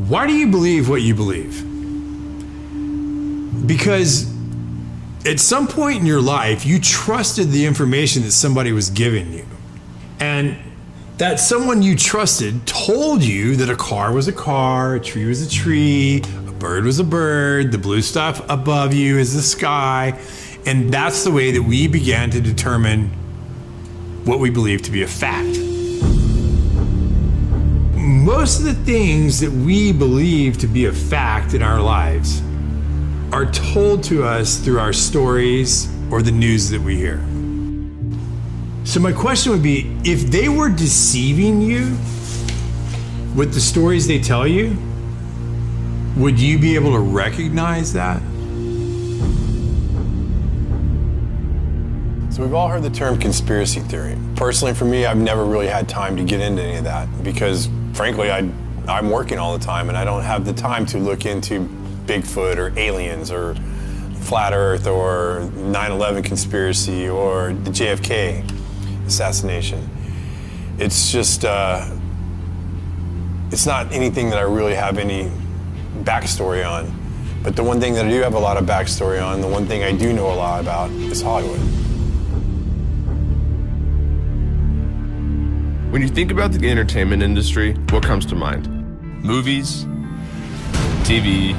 Why do you believe what you believe? Because at some point in your life, you trusted the information that somebody was giving you. And that someone you trusted told you that a car was a car, a tree was a tree, a bird was a bird, the blue stuff above you is the sky. And that's the way that we began to determine what we believe to be a fact. Most of the things that we believe to be a fact in our lives are told to us through our stories or the news that we hear. So my question would be, if they were deceiving you with the stories they tell you, would you be able to recognize that? So we've all heard the term conspiracy theory. Personally, for me, I've never really had time to get into any of that because, frankly, I'm working all the time and I don't have the time to look into Bigfoot or aliens or flat Earth or 9/11 conspiracy or the JFK assassination. It's just, it's not anything that I really have any backstory on. But the one thing that I do have a lot of backstory on, the one thing I do know a lot about is Hollywood. When you think about the entertainment industry, what comes to mind? Movies, TV,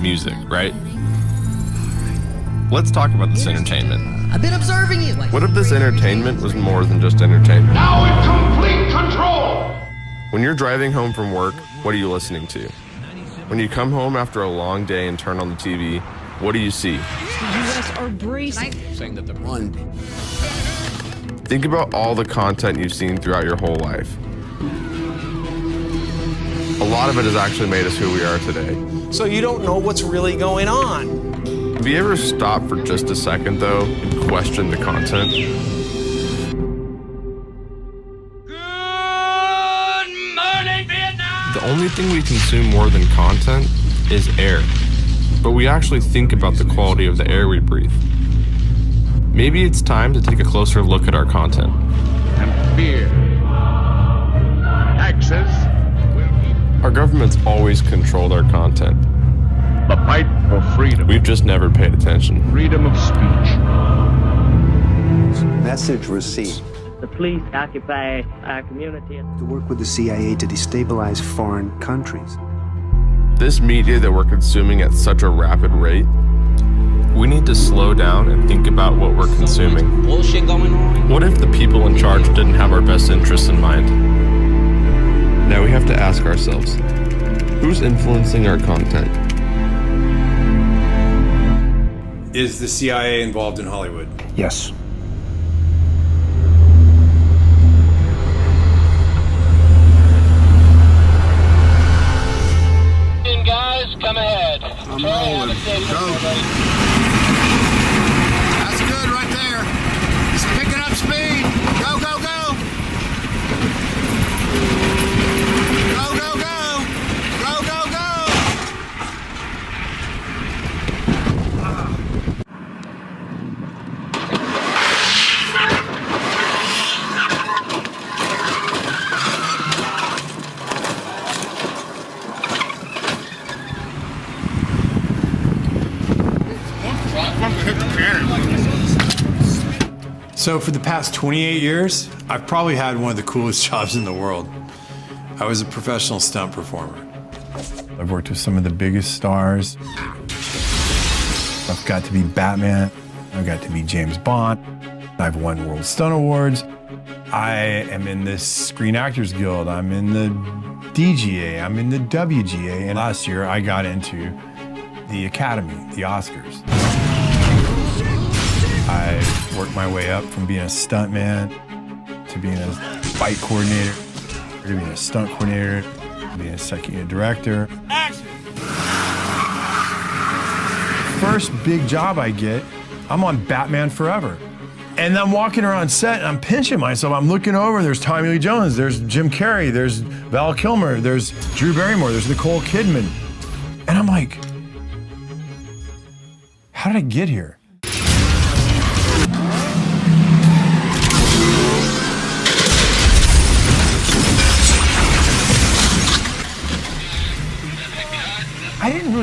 music, right? Let's talk about this entertainment. I've been observing you. What if this entertainment was more than just entertainment? Now in complete control! When you're driving home from work, what are you listening to? When you come home after a long day and turn on the TV, what do you see? The U.S. are bracing. Saying that they're one. Think about all the content you've seen throughout your whole life. A lot of it has actually made us who we are today. So you don't know what's really going on. Have you ever stopped for just a second, though, and questioned the content? Good morning, Vietnam! The only thing we consume more than content is air. But we actually think about the quality of the air we breathe. Maybe it's time to take a closer look at our content. And fear. Taxes will keep Our government's always controlled our content. the fight for freedom. We've just never paid attention. Freedom of speech. Message received. The police occupy our community. To work with the CIA to destabilize foreign countries. This media that we're consuming at such a rapid rate, we need to slow down and think about what we're consuming. Bullshit going on. What if the people in charge didn't have our best interests in mind? Now we have to ask ourselves, who's influencing our content? Is the CIA involved in Hollywood? Yes. Guys, come ahead. I'm rolling. Go. That's good right there. It's picking up speed. Go, go, go. Go, go, go. Go, go, go. So for the past 28 years, I've probably had one of the coolest jobs in the world. I was a professional stunt performer. I've worked with some of the biggest stars. I've got to be Batman. I've got to be James Bond. I've won World Stunt Awards. I am in the Screen Actors Guild. I'm in the DGA. I'm in the WGA. And last year, I got into the Academy, the Oscars. I worked my way up from being a stuntman to being a fight coordinator, to being a stunt coordinator, to being a second unit director. Action! First big job I get, I'm on Batman Forever. And I'm walking around set and I'm pinching myself. I'm looking over, there's Tommy Lee Jones, there's Jim Carrey, there's Val Kilmer, there's Drew Barrymore, there's Nicole Kidman. And I'm like, how did I get here?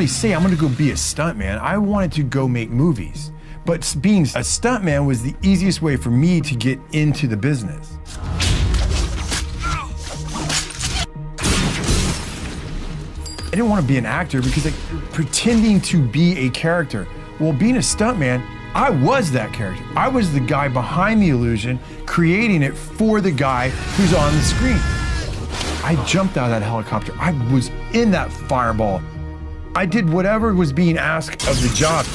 really say, I'm gonna go be a stuntman. I wanted to go make movies. But being a stuntman was the easiest way for me to get into the business. I didn't want to be an actor because pretending to be a character. Well, being a stuntman, I was that character. I was the guy behind the illusion, creating it for the guy who's on the screen. I jumped out of that helicopter. I was in that fireball. I did whatever was being asked of the job.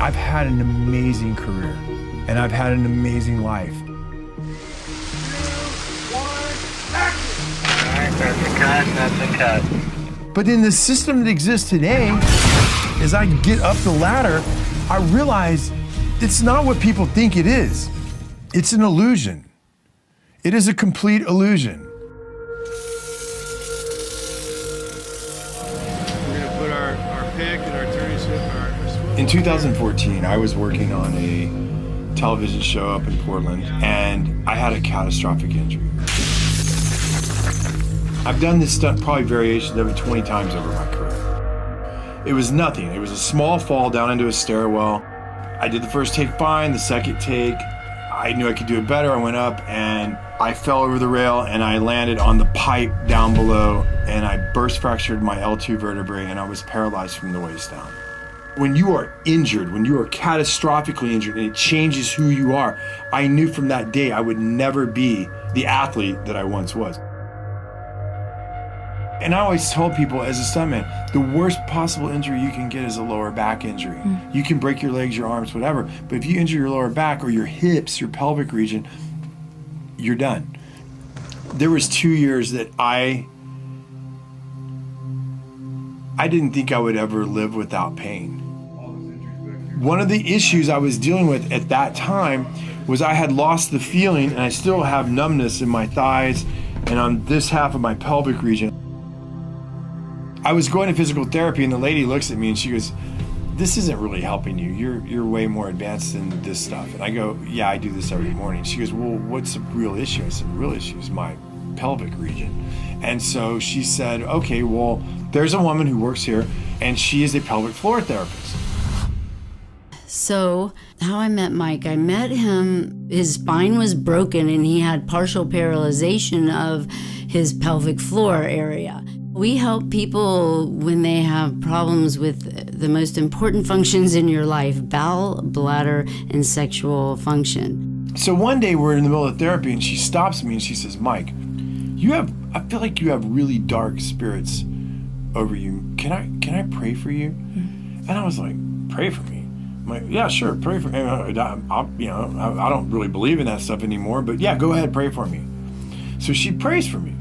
I've had an amazing career, and I've had an amazing life. 2, 1, action! That's a cut. But in the system that exists today, as I get up the ladder, I realize it's not what people think it is. It's an illusion. It is a complete illusion. We're gonna put our pick and our turning ship and our In 2014, I was working on a television show up in Portland, and I had a catastrophic injury. I've done this stunt, probably variations of it 20 times over my career. It was nothing. It was a small fall down into a stairwell. I did the first take fine, the second take, I knew I could do it better. I went up and I fell over the rail and I landed on the pipe down below, and I burst fractured my L2 vertebrae and I was paralyzed from the waist down. When you are injured, when you are catastrophically injured and it changes who you are, I knew from that day I would never be the athlete that I once was. And I always told people as a stuntman, the worst possible injury you can get is a lower back injury. You can break your legs, your arms, whatever, but if you injure your lower back or your hips, your pelvic region, you're done. There was 2 years that I didn't think I would ever live without pain. One of the issues I was dealing with at that time was I had lost the feeling, and I still have numbness in my thighs and on this half of my pelvic region. I was going to physical therapy and the lady looks at me and she goes, "This isn't really helping you. You're way more advanced than this stuff." And I go, "Yeah, I do this every morning." She goes, "Well, what's the real issue?" I said, "The real issue is my pelvic region." And so she said, "Okay, well, there's a woman who works here and she is a pelvic floor therapist." So how I met Mike, I met him, his spine was broken and he had partial paralyzation of his pelvic floor area. We help people when they have problems with the most important functions in your life, bowel, bladder, and sexual function. So one day we're in the middle of therapy and she stops me and she says, "Mike, I feel like you have really dark spirits over you. Can I pray for you?" And I was like, "Pray for me?" I'm like, "Yeah, sure, pray for me. I don't really believe in that stuff anymore, but yeah, go ahead, pray for me." So she prays for me.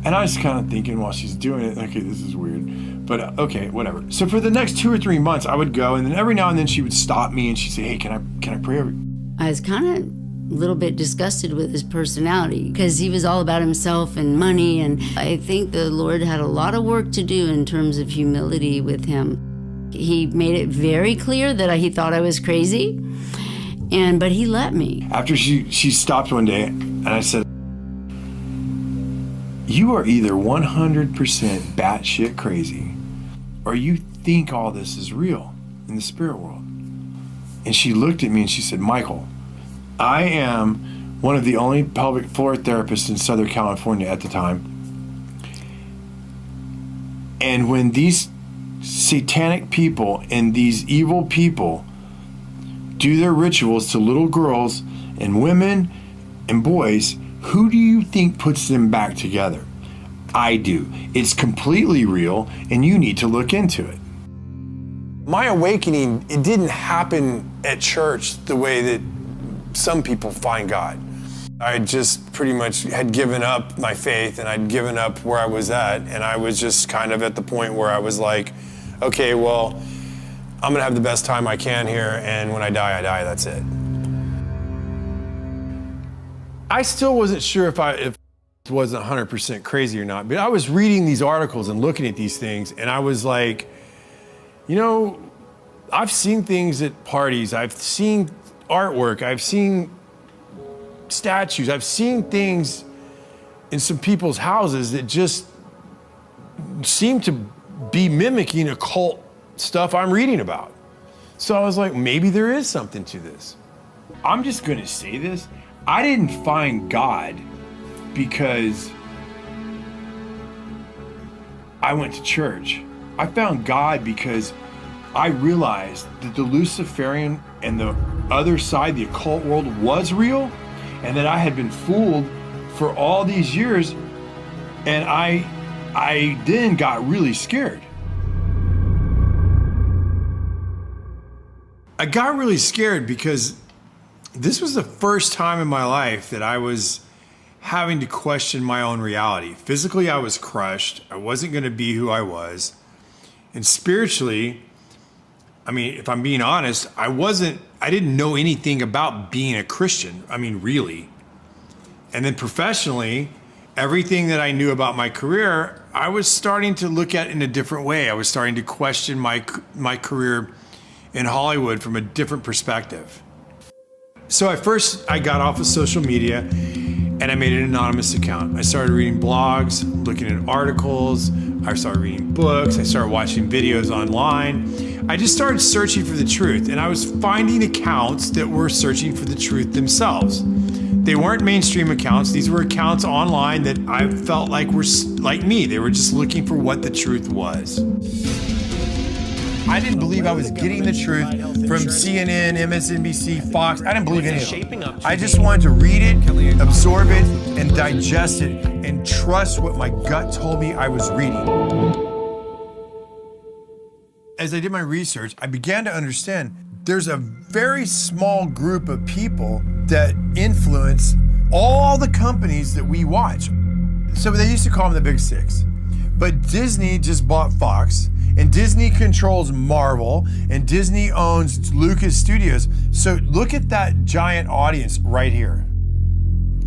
And I was kind of thinking while she's doing it, okay, this is weird, but okay, whatever. So for the next 2 or 3 months, I would go, and then every now and then she would stop me and she'd say, "Hey, can I pray over you?" I was kind of a little bit disgusted with his personality because he was all about himself and money, and I think the Lord had a lot of work to do in terms of humility with him. He made it very clear that he thought I was crazy, but he let me. After she stopped one day, and I said, "You are either 100% batshit crazy, or you think all this is real in the spirit world." And she looked at me and she said, "Michael, I am one of the only pelvic floor therapists in Southern California at the time. And when these satanic people and these evil people do their rituals to little girls and women and boys, who do you think puts them back together? I do. It's completely real, and you need to look into it." My awakening, it didn't happen at church the way that some people find God. I just pretty much had given up my faith, and I'd given up where I was at, and I was just kind of at the point where I was like, okay, well, I'm gonna have the best time I can here, and when I die, that's it. I still wasn't sure if it wasn't 100% crazy or not, but I was reading these articles and looking at these things, and I was like, I've seen things at parties. I've seen artwork. I've seen statues. I've seen things in some people's houses that just seem to be mimicking occult stuff I'm reading about. So I was like, maybe there is something to this. I'm just going to say this. I didn't find God because I went to church. I found God because I realized that the Luciferian and the other side, the occult world, was real, and that I had been fooled for all these years, and I then got really scared. I got really scared because this was the first time in my life that I was having to question my own reality. Physically, I was crushed. I wasn't going to be who I was. And spiritually, I mean, if I'm being honest, I didn't know anything about being a Christian. I mean, really. And then professionally, everything that I knew about my career, I was starting to look at in a different way. I was starting to question my career in Hollywood from a different perspective. So I got off of social media and I made an anonymous account. I started reading blogs, looking at articles. I started reading books. I started watching videos online. I just started searching for the truth, and I was finding accounts that were searching for the truth themselves. They weren't mainstream accounts. These were accounts online that I felt like were like me. They were just looking for what the truth was. I didn't believe I was getting the truth from CNN, MSNBC, Fox. I didn't believe any of them. I just wanted to read it, absorb it, and digest it, and trust what my gut told me I was reading. As I did my research, I began to understand there's a very small group of people that influence all the companies that we watch. So they used to call them the Big Six. But Disney just bought Fox, and Disney controls Marvel, and Disney owns Lucas Studios. So look at that giant audience right here.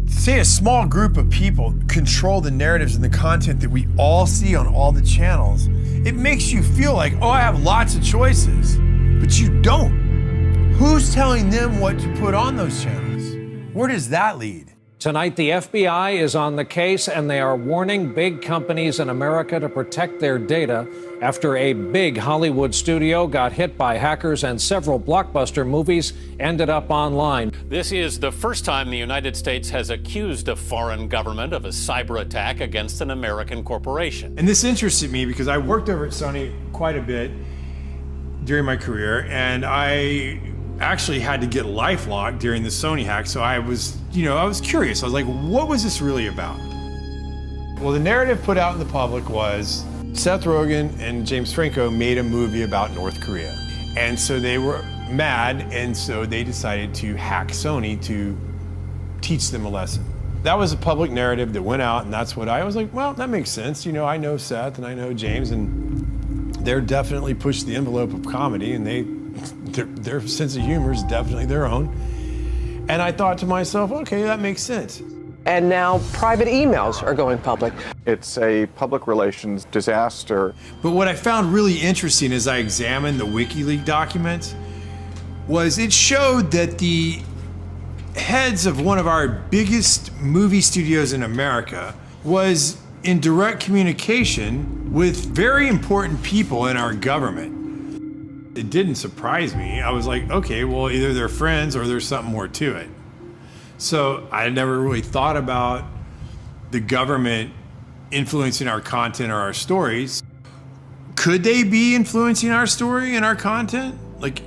Say a small group of people control the narratives and the content that we all see on all the channels. It makes you feel like, oh, I have lots of choices, but you don't. Who's telling them what to put on those channels? Where does that lead? Tonight, the FBI is on the case, and they are warning big companies in America to protect their data after a big Hollywood studio got hit by hackers and several blockbuster movies ended up online. This is the first time the United States has accused a foreign government of a cyber attack against an American corporation. And this interested me because I worked over at Sony quite a bit during my career, and I actually had to get LifeLock during the Sony hack, so I was curious. I was like, what was this really about? Well, the narrative put out in the public was Seth Rogen and James Franco made a movie about North Korea. And so they were mad, and so they decided to hack Sony to teach them a lesson. That was a public narrative that went out, and that's what I was like, well, that makes sense. You know, I know Seth and I know James, and they're definitely pushed the envelope of comedy, and their sense of humor is definitely their own. And I thought to myself, okay, that makes sense. And now private emails are going public. It's a public relations disaster. But what I found really interesting as I examined the WikiLeaks documents was it showed that the heads of one of our biggest movie studios in America was in direct communication with very important people in our government. It didn't surprise me. I was like, okay, well, either they're friends or there's something more to it. So I never really thought about the government influencing our content or our stories. Could they be influencing our story and our content? Like,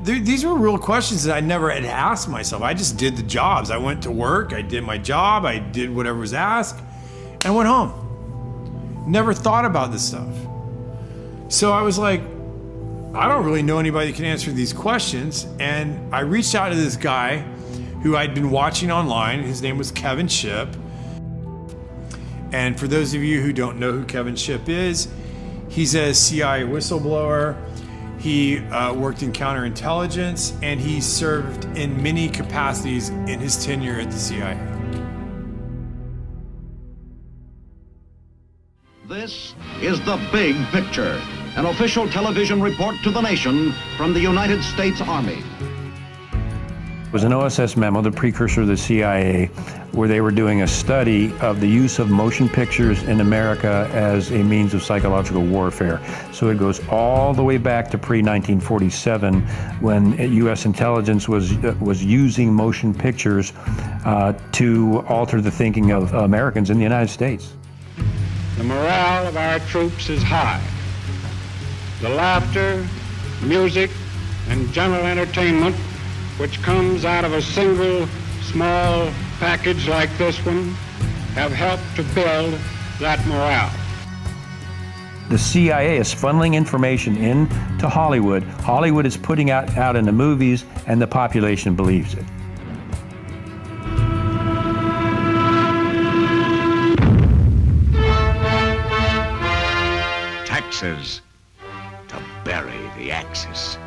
these were real questions that I never had asked myself. I just did the jobs. I went to work, I did my job, I did whatever was asked, and I went home. Never thought about this stuff. So I was like, I don't really know anybody that can answer these questions. And I reached out to this guy who I'd been watching online. His name was Kevin Shipp. And for those of you who don't know who Kevin Shipp is, he's a CIA whistleblower. He worked in counterintelligence, and he served in many capacities in his tenure at the CIA. This is the big picture. An official television report to the nation from the United States Army. It was an OSS memo, the precursor to the CIA, where they were doing a study of the use of motion pictures in America as a means of psychological warfare. So it goes all the way back to pre-1947, when U.S. intelligence was using motion pictures to alter the thinking of Americans in the United States. The morale of our troops is high. The laughter, music, and general entertainment which comes out of a single small package like this one have helped to build that morale. The CIA is funneling information into Hollywood. Hollywood is putting out in the movies, and the population believes it. Taxes to bury the Axis.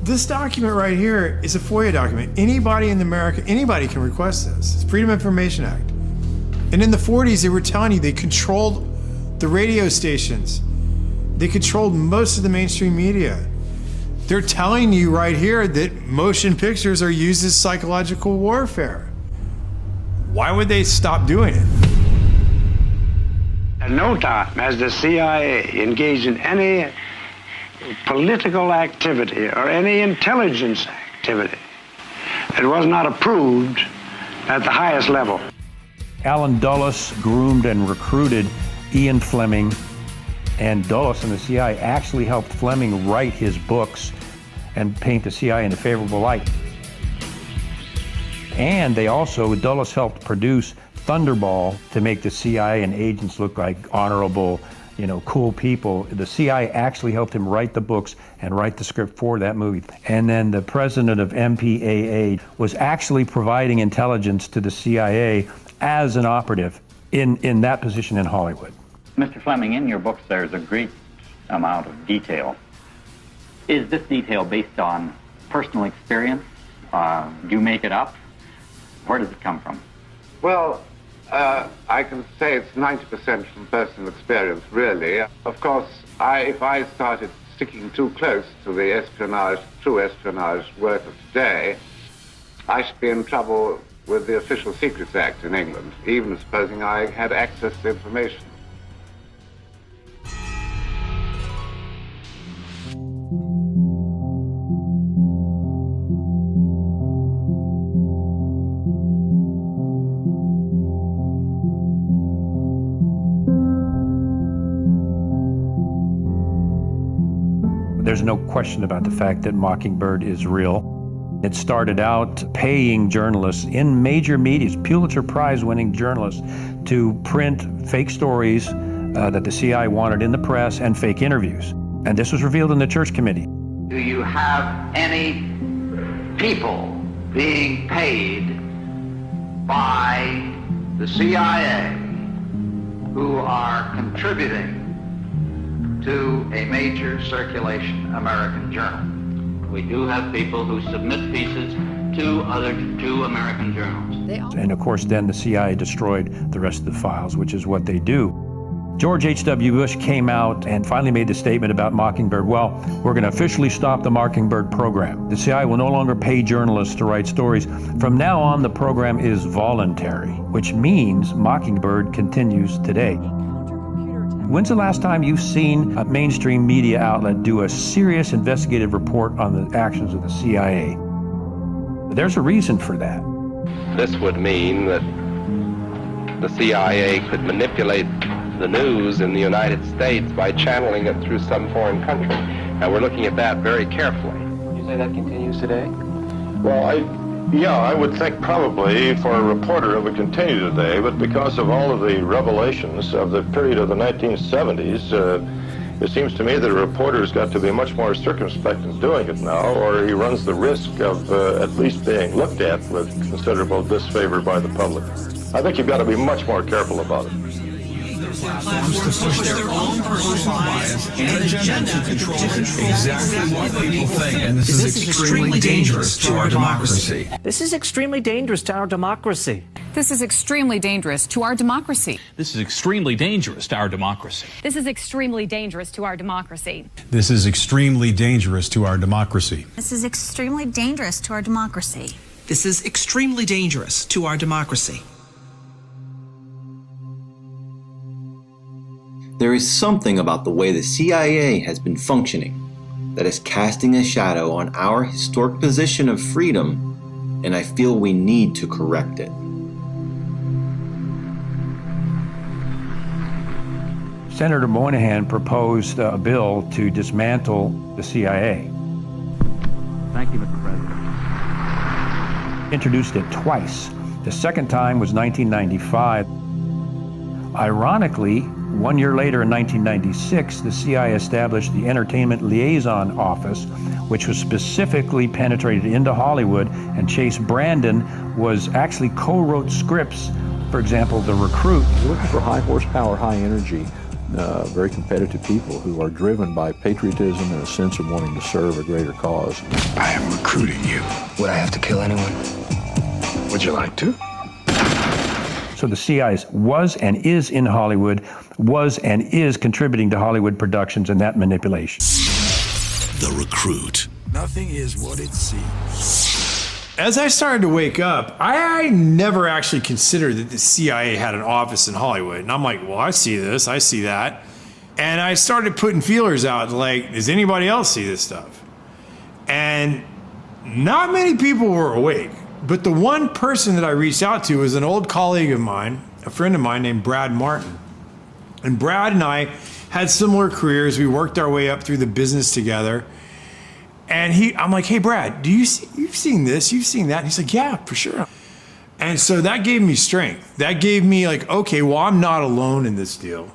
This document right here is a FOIA document. Anybody in America, anybody can request this. It's Freedom of Information Act. And in the 40s, they were telling you they controlled the radio stations. They controlled most of the mainstream media. They're telling you right here that motion pictures are used as psychological warfare. Why would they stop doing it? At no time has the CIA engaged in any political activity or any intelligence activity that was not approved at the highest level. Alan Dulles groomed and recruited Ian Fleming, and Dulles and the CIA actually helped Fleming write his books and paint the CIA in a favorable light. And they also, Dulles helped produce Thunderball to make the CIA and agents look like honorable, cool people. The CIA actually helped him write the books and write the script for that movie. And then the president of MPAA was actually providing intelligence to the CIA as an operative in that position in Hollywood. Mr. Fleming, in your books there's a great amount of detail. Is this detail based on personal experience? Do you make it up? Where does it come from? Well, I can say it's 90% from personal experience, really. Of course, if I started sticking too close to the true espionage work of today, I should be in trouble with the Official Secrets Act in England, even supposing I had access to information. There's no question about the fact that Mockingbird is real. It started out paying journalists in major media, Pulitzer Prize-winning journalists, to print fake stories that the CIA wanted in the press and fake interviews. And this was revealed in the Church Committee. Do you have any people being paid by the CIA who are contributing to a major circulation American journal? We do have people who submit pieces to American journals. And of course, then the CIA destroyed the rest of the files, which is what they do. George H.W. Bush came out and finally made the statement about Mockingbird. Well, we're going to officially stop the Mockingbird program. The CIA will no longer pay journalists to write stories. From now on, the program is voluntary, which means Mockingbird continues today. When's the last time you've seen a mainstream media outlet do a serious investigative report on the actions of the CIA? There's a reason for that. This would mean that the CIA could manipulate the news in the United States by channeling it through some foreign country. And we're looking at that very carefully. You say that continues today? Well, I would think probably for a reporter it would continue today, but because of all of the revelations of the period of the 1970s, it seems to me that a reporter's got to be much more circumspect in doing it now, or he runs the risk of at least being looked at with considerable disfavor by the public. I think you've got to be much more careful about it. platforms to push their own personal bias and agenda to control exactly what people think. And this is extremely dangerous to our democracy. This is extremely dangerous to our democracy. This is extremely dangerous to our democracy. This is extremely dangerous to our democracy. This is extremely dangerous to our democracy. This is extremely dangerous to our democracy. This is extremely dangerous to our democracy. This is extremely dangerous to our democracy. There is something about the way the CIA has been functioning that is casting a shadow on our historic position of freedom, and I feel we need to correct it. Senator Moynihan proposed a bill to dismantle the CIA. Thank you, Mr. President. Introduced it twice. The second time was 1995. Ironically, 1 year later in 1996, the CIA established the Entertainment Liaison Office, which was specifically penetrated into Hollywood, and Chase Brandon was actually co-wrote scripts. For example, The Recruit. We're looking for high horsepower, high energy, very competitive people who are driven by patriotism and a sense of wanting to serve a greater cause. I am recruiting you. Would I have to kill anyone? Would you like to? So the CIA was and is in Hollywood, was and is contributing to Hollywood productions and that manipulation. The Recruit. Nothing is what it seems. As I started to wake up, I never actually considered that the CIA had an office in Hollywood. And I'm like, well, I see this, I see that. And I started putting feelers out, like, does anybody else see this stuff? And not many people were awake. But the one person that I reached out to was an old colleague of mine, a friend of mine named Brad Martin. And Brad and I had similar careers. We worked our way up through the business together. And I'm like, hey, Brad, you've seen this, you've seen that? And he's like, yeah, for sure. And so that gave me strength. That gave me like, okay, well, I'm not alone in this deal.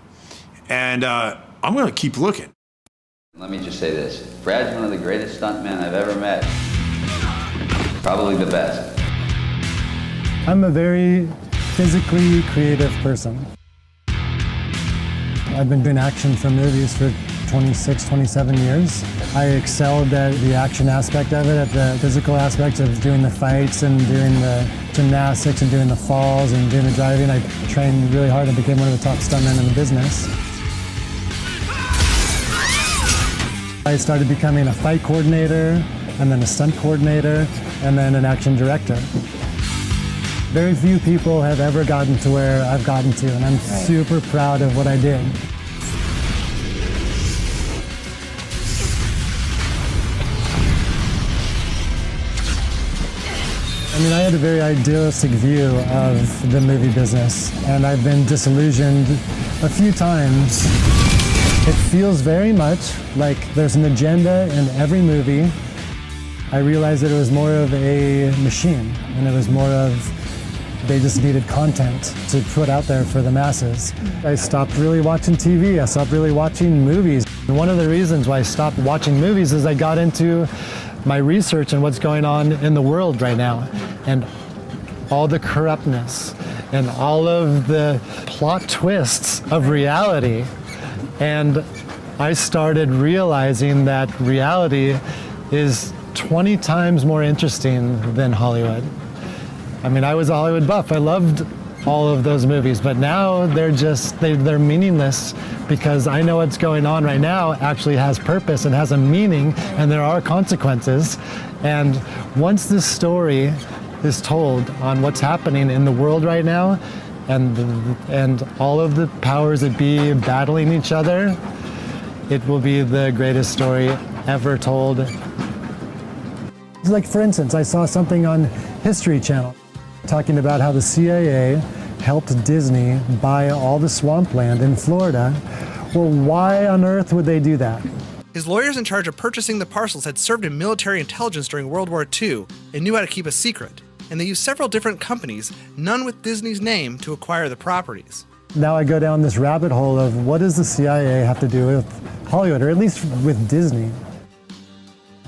And I'm going to keep looking. Let me just say this. Brad's one of the greatest stuntmen I've ever met. Probably the best. I'm a very physically creative person. I've been doing action for movies for 26, 27 years. I excelled at the action aspect of it, at the physical aspect of doing the fights and doing the gymnastics and doing the falls and doing the driving. I trained really hard and became one of the top stuntmen in the business. I started becoming a fight coordinator, and then a stunt coordinator, and then an action director. Very few people have ever gotten to where I've gotten to, and I'm super proud of what I did. I mean, I had a very idealistic view of the movie business, and I've been disillusioned a few times. It feels very much like there's an agenda in every movie. I realized that it was more of a machine, and it was more of they just needed content to put out there for the masses. I stopped really watching TV. I stopped really watching movies. And one of the reasons why I stopped watching movies is I got into my research and what's going on in the world right now, and all the corruptness and all of the plot twists of reality. And I started realizing that reality is 20 times more interesting than Hollywood. I mean, I was a Hollywood buff. I loved all of those movies, but now they're meaningless because I know what's going on right now actually has purpose and has a meaning, and there are consequences. And once this story is told on what's happening in the world right now, and all of the powers that be battling each other, it will be the greatest story ever told. Like, for instance, I saw something on History Channel talking about how the CIA helped Disney buy all the swampland in Florida. Well, why on earth would they do that? His lawyers in charge of purchasing the parcels had served in military intelligence during World War II and knew how to keep a secret. And they used several different companies, none with Disney's name, to acquire the properties. Now I go down this rabbit hole of what does the CIA have to do with Hollywood, or at least with Disney?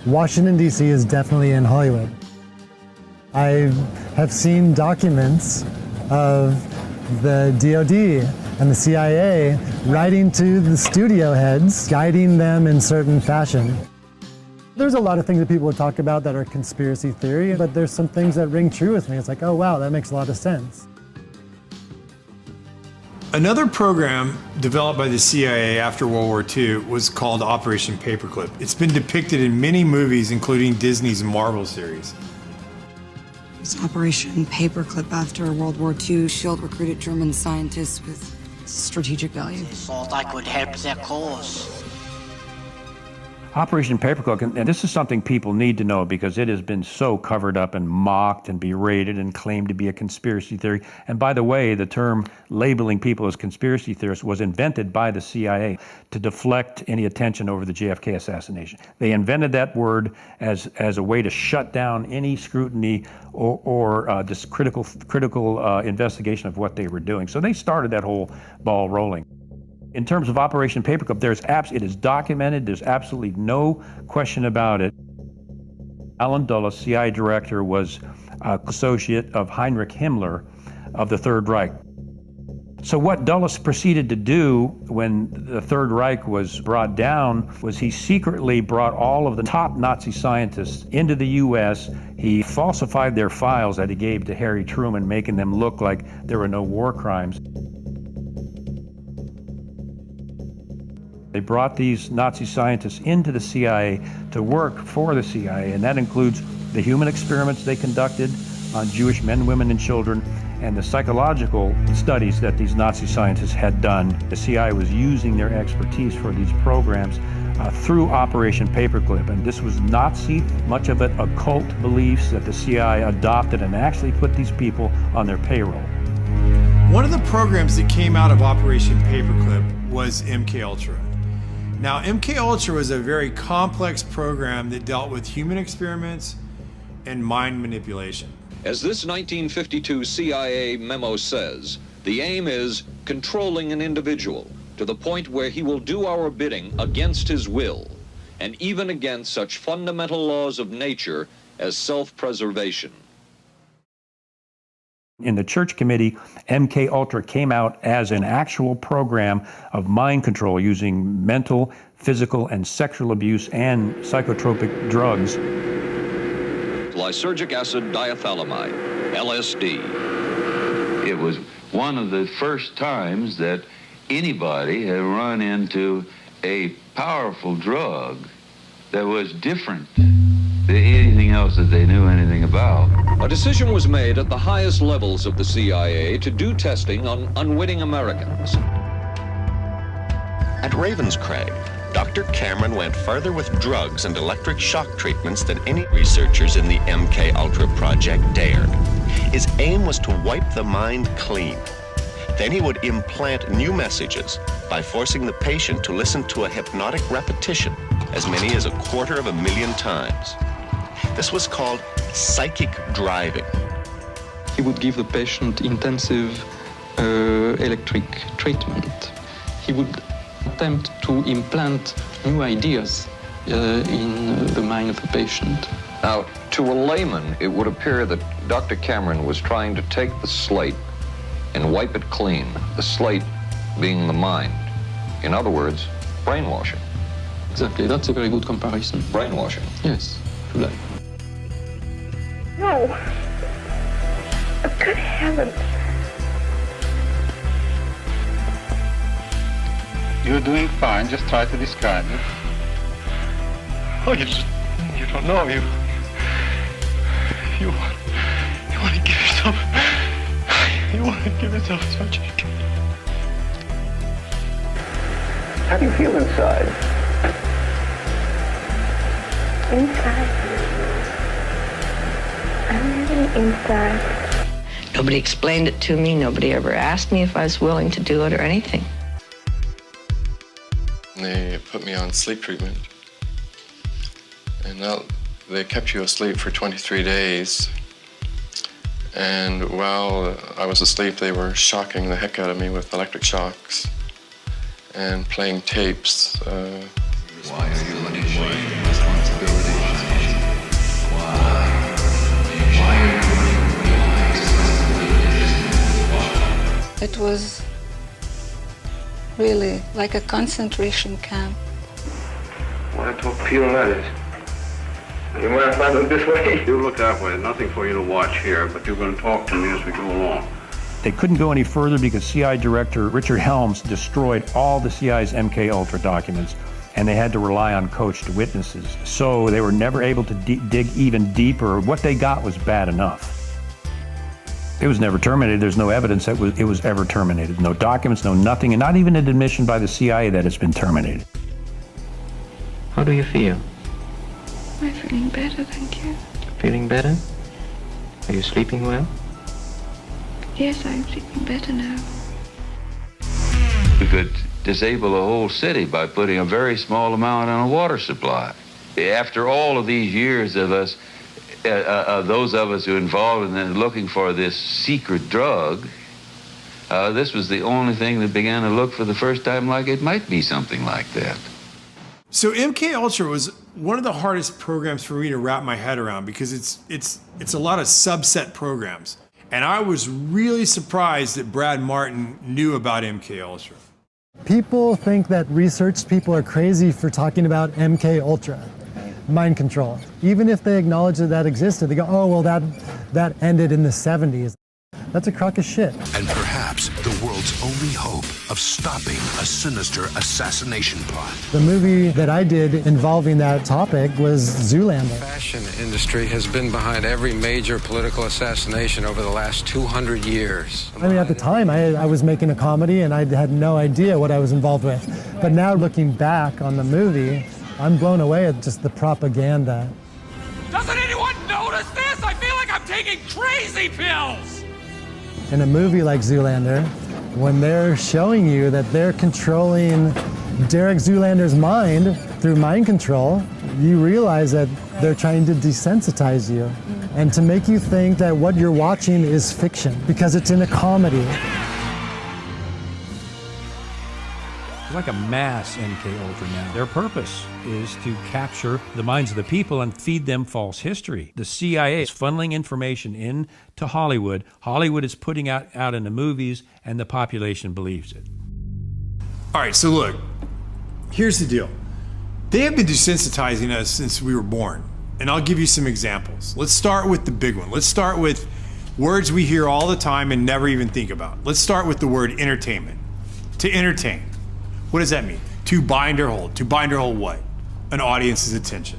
Washington, D.C. is definitely in Hollywood. I have seen documents of the DoD and the CIA writing to the studio heads, guiding them in certain fashion. There's a lot of things that people would talk about that are conspiracy theory, but there's some things that ring true with me. It's like, oh wow, that makes a lot of sense. Another program developed by the CIA after World War II was called Operation Paperclip. It's been depicted in many movies, including Disney's Marvel series. It's Operation Paperclip after World War II. SHIELD recruited German scientists with strategic value. They thought I could help their cause. Operation Paperclip, and this is something people need to know because it has been so covered up and mocked and berated and claimed to be a conspiracy theory. And by the way, the term labeling people as conspiracy theorists was invented by the CIA to deflect any attention over the JFK assassination. They invented that word as a way to shut down any scrutiny or just critical investigation of what they were doing. So they started that whole ball rolling. In terms of Operation Paperclip, it is documented. There's absolutely no question about it. Alan Dulles, CIA director, was an associate of Heinrich Himmler of the Third Reich. So what Dulles proceeded to do when the Third Reich was brought down was he secretly brought all of the top Nazi scientists into the U.S. He falsified their files that he gave to Harry Truman, making them look like there were no war crimes. They brought these Nazi scientists into the CIA to work for the CIA, and that includes the human experiments they conducted on Jewish men, women, and children, and the psychological studies that these Nazi scientists had done. The CIA was using their expertise for these programs through Operation Paperclip, and this was Nazi, much of it occult beliefs that the CIA adopted and actually put these people on their payroll. One of the programs that came out of Operation Paperclip was MKUltra. Now, MKUltra was a very complex program that dealt with human experiments and mind manipulation. As this 1952 CIA memo says, the aim is controlling an individual to the point where he will do our bidding against his will, and even against such fundamental laws of nature as self-preservation. In the Church Committee, MKUltra came out as an actual program of mind control using mental, physical, and sexual abuse and psychotropic drugs. Lysergic acid diethylamide, LSD. It was one of the first times that anybody had run into a powerful drug that was different than anything else that they knew anything about. A decision was made at the highest levels of the CIA to do testing on unwitting Americans. At Ravenscraig, Dr. Cameron went further with drugs and electric shock treatments than any researchers in the MKUltra project dared. His aim was to wipe the mind clean. Then he would implant new messages by forcing the patient to listen to a hypnotic repetition as many as 250,000 times. This was called psychic driving. He would give the patient intensive electric treatment. He would attempt to implant new ideas in the mind of the patient. Now, to a layman, it would appear that Dr. Cameron was trying to take the slate and wipe it clean, the slate being the mind. In other words, brainwashing. Exactly, that's a very good comparison. Brainwashing. Yes, to life. No. Oh, good heavens. You're doing fine, just try to describe it. Oh, you don't know, you want to give yourself, surgery. How do you feel inside? Inside? I'm living inside. Nobody explained it to me. Nobody ever asked me if I was willing to do it or anything. They put me on sleep treatment. And they kept you asleep for 23 days. And while I was asleep, they were shocking the heck out of me with electric shocks and playing tapes. Why are you initiating responsibility? It was Really, like a concentration camp. Want to torpedo letters? You mind if I look this way? You look that way. Nothing for you to watch here, but you're going to talk to me as we go along. They couldn't go any further because CIA Director Richard Helms destroyed all the CIA's MK Ultra documents, and they had to rely on coached witnesses. So they were never able to dig even deeper. What they got was bad enough. It was never terminated. There's no evidence that it was ever terminated. No documents, no nothing, and not even an admission by the CIA that it's been terminated. How do you feel? I'm feeling better, thank you. Feeling better? Are you sleeping well? Yes, I'm sleeping better now. We could disable a whole city by putting a very small amount on a water supply. After all of these years of us, those of us who are involved in looking for this secret drug, this was the only thing that began to look for the first time like it might be something like that. So MK Ultra was one of the hardest programs for me to wrap my head around because it's a lot of subset programs. And I was really surprised that Brad Martin knew about MK Ultra. People think that research people are crazy for talking about MK Ultra, mind control. Even if they acknowledge that that existed, they go, oh, well, that ended in the 70s. That's a crock of shit. And perhaps the world's only hope of stopping a sinister assassination plot. The movie that I did involving that topic was Zoolander. The fashion industry has been behind every major political assassination over the last 200 years. I mean, at the time, I was making a comedy and I had no idea what I was involved with. But now looking back on the movie, I'm blown away at just the propaganda. Doesn't anyone notice this? I feel like I'm taking crazy pills! In a movie like Zoolander, when they're showing you that they're controlling Derek Zoolander's mind through mind control, you realize that they're trying to desensitize you and to make you think that what you're watching is fiction because it's in a comedy. It's like a mass MK Ultra now. Their purpose is to capture the minds of the people and feed them false history. The CIA is funneling information into Hollywood. Hollywood is putting out in the movies, and the population believes it. All right, so look, here's the deal. They have been desensitizing us since we were born, and I'll give you some examples. Let's start with the big one. Let's start with words we hear all the time and never even think about. Let's start with the word entertainment. To entertain. What does that mean? To bind or hold. To bind or hold what? An audience's attention.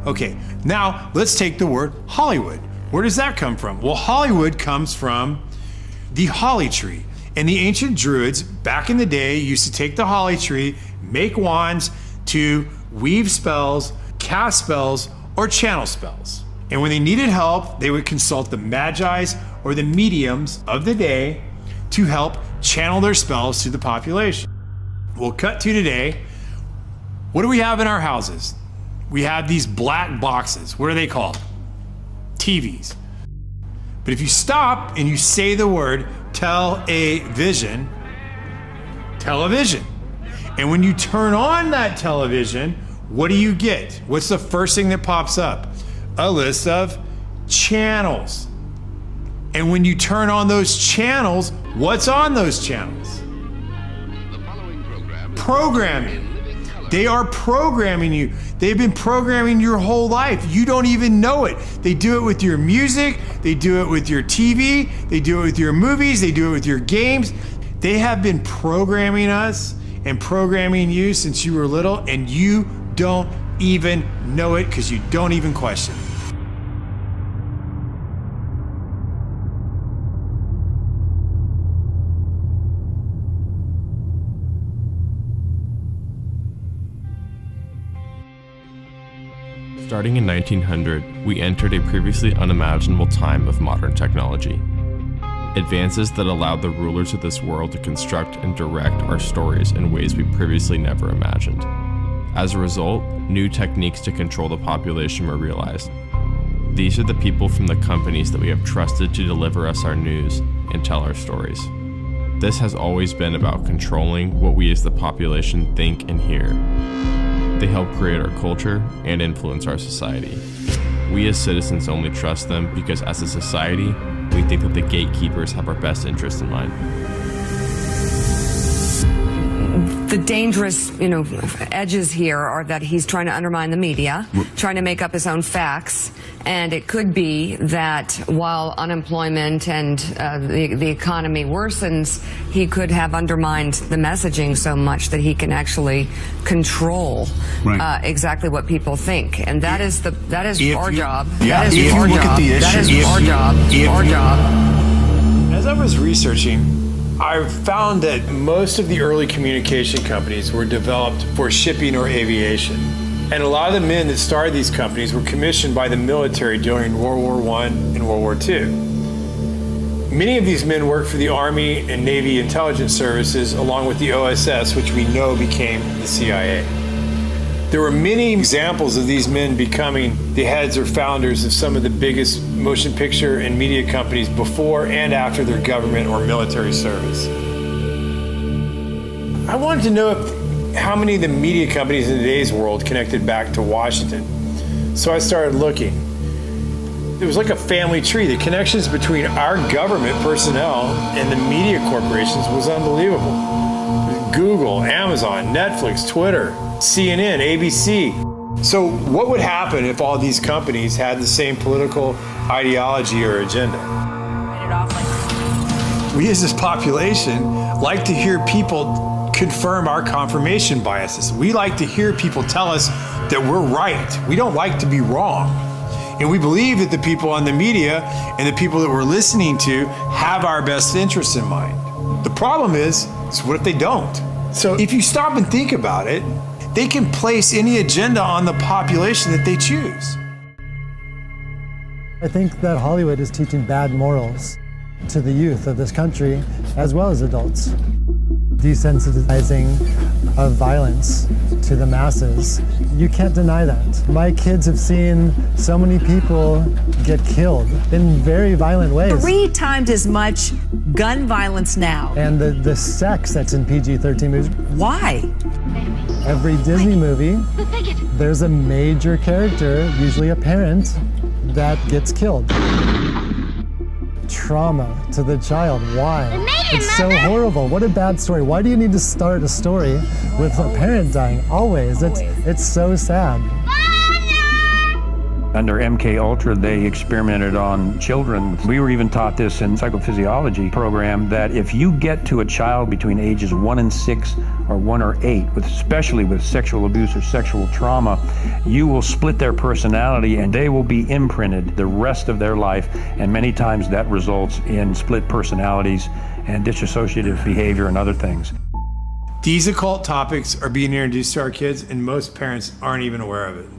Okay, now let's take the word Hollywood. Where does that come from? Well, Hollywood comes from the holly tree. And the ancient Druids, back in the day, used to take the holly tree, make wands to weave spells, cast spells, or channel spells. And when they needed help, they would consult the magis or the mediums of the day to help channel their spells to the population. We'll cut to today. What do we have in our houses? We have these black boxes. What are they called? TVs. But if you stop and you say the word television, and when you turn on that television, what do you get? What's the first thing that pops up? A list of channels. And when you turn on those channels, what's on those channels? Programming. They are programming you. They've been programming your whole life. You don't even know it. They do it with your music. They do it with your TV. They do it with your movies. They do it with your games. They have been programming us and programming you since you were little, and you don't even know it because you don't even question it. Starting in 1900, we entered a previously unimaginable time of modern technology. Advances that allowed the rulers of this world to construct and direct our stories in ways we previously never imagined. As a result, new techniques to control the population were realized. These are the people from the companies that we have trusted to deliver us our news and tell our stories. This has always been about controlling what we as the population think and hear. They help create our culture and influence our society. We as citizens only trust them because as a society, we think that the gatekeepers have our best interest in mind. The dangerous, edges here are that he's trying to undermine the media, trying to make up his own facts, and it could be that while unemployment and the economy worsens, he could have undermined the messaging so much that he can actually control exactly what people think, and that is our job. That is our job. That is our job. Our job. As I was researching, I found that most of the early communication companies were developed for shipping or aviation. And a lot of the men that started these companies were commissioned by the military during World War I and World War II. Many of these men worked for the Army and Navy intelligence services along with the OSS, which we know became the CIA. There were many examples of these men becoming the heads or founders of some of the biggest motion picture and media companies before and after their government or military service. I wanted to know how many of the media companies in today's world connected back to Washington. So I started looking. It was like a family tree. The connections between our government personnel and the media corporations was unbelievable. Google, Amazon, Netflix, Twitter, CNN, ABC. So what would happen if all these companies had the same political ideology or agenda? We as this population like to hear people confirm our confirmation biases. We like to hear people tell us that we're right. We don't like to be wrong. And we believe that the people on the media and the people that we're listening to have our best interests in mind. The problem is what if they don't? So if you stop and think about it, they can place any agenda on the population that they choose. I think that Hollywood is teaching bad morals to the youth of this country as well as adults. Desensitizing of violence to the masses. You can't deny that. My kids have seen so many people get killed in very violent ways. 3 times as much gun violence now. And the sex that's in PG-13 movies. Why? Every Disney movie, there's a major character, usually a parent, that gets killed. Trauma to the child. Why? It's so horrible. What a bad story. Why do you need to start a story with a parent dying? Always. It's so sad. Under MK Ultra, they experimented on children. We were even taught this in psychophysiology program that if you get to a child between ages 1 and 6 or 1 or 8, especially with sexual abuse or sexual trauma, you will split their personality and they will be imprinted the rest of their life. And many times that results in split personalities and dissociative behavior and other things. These occult topics are being introduced to our kids and most parents aren't even aware of it.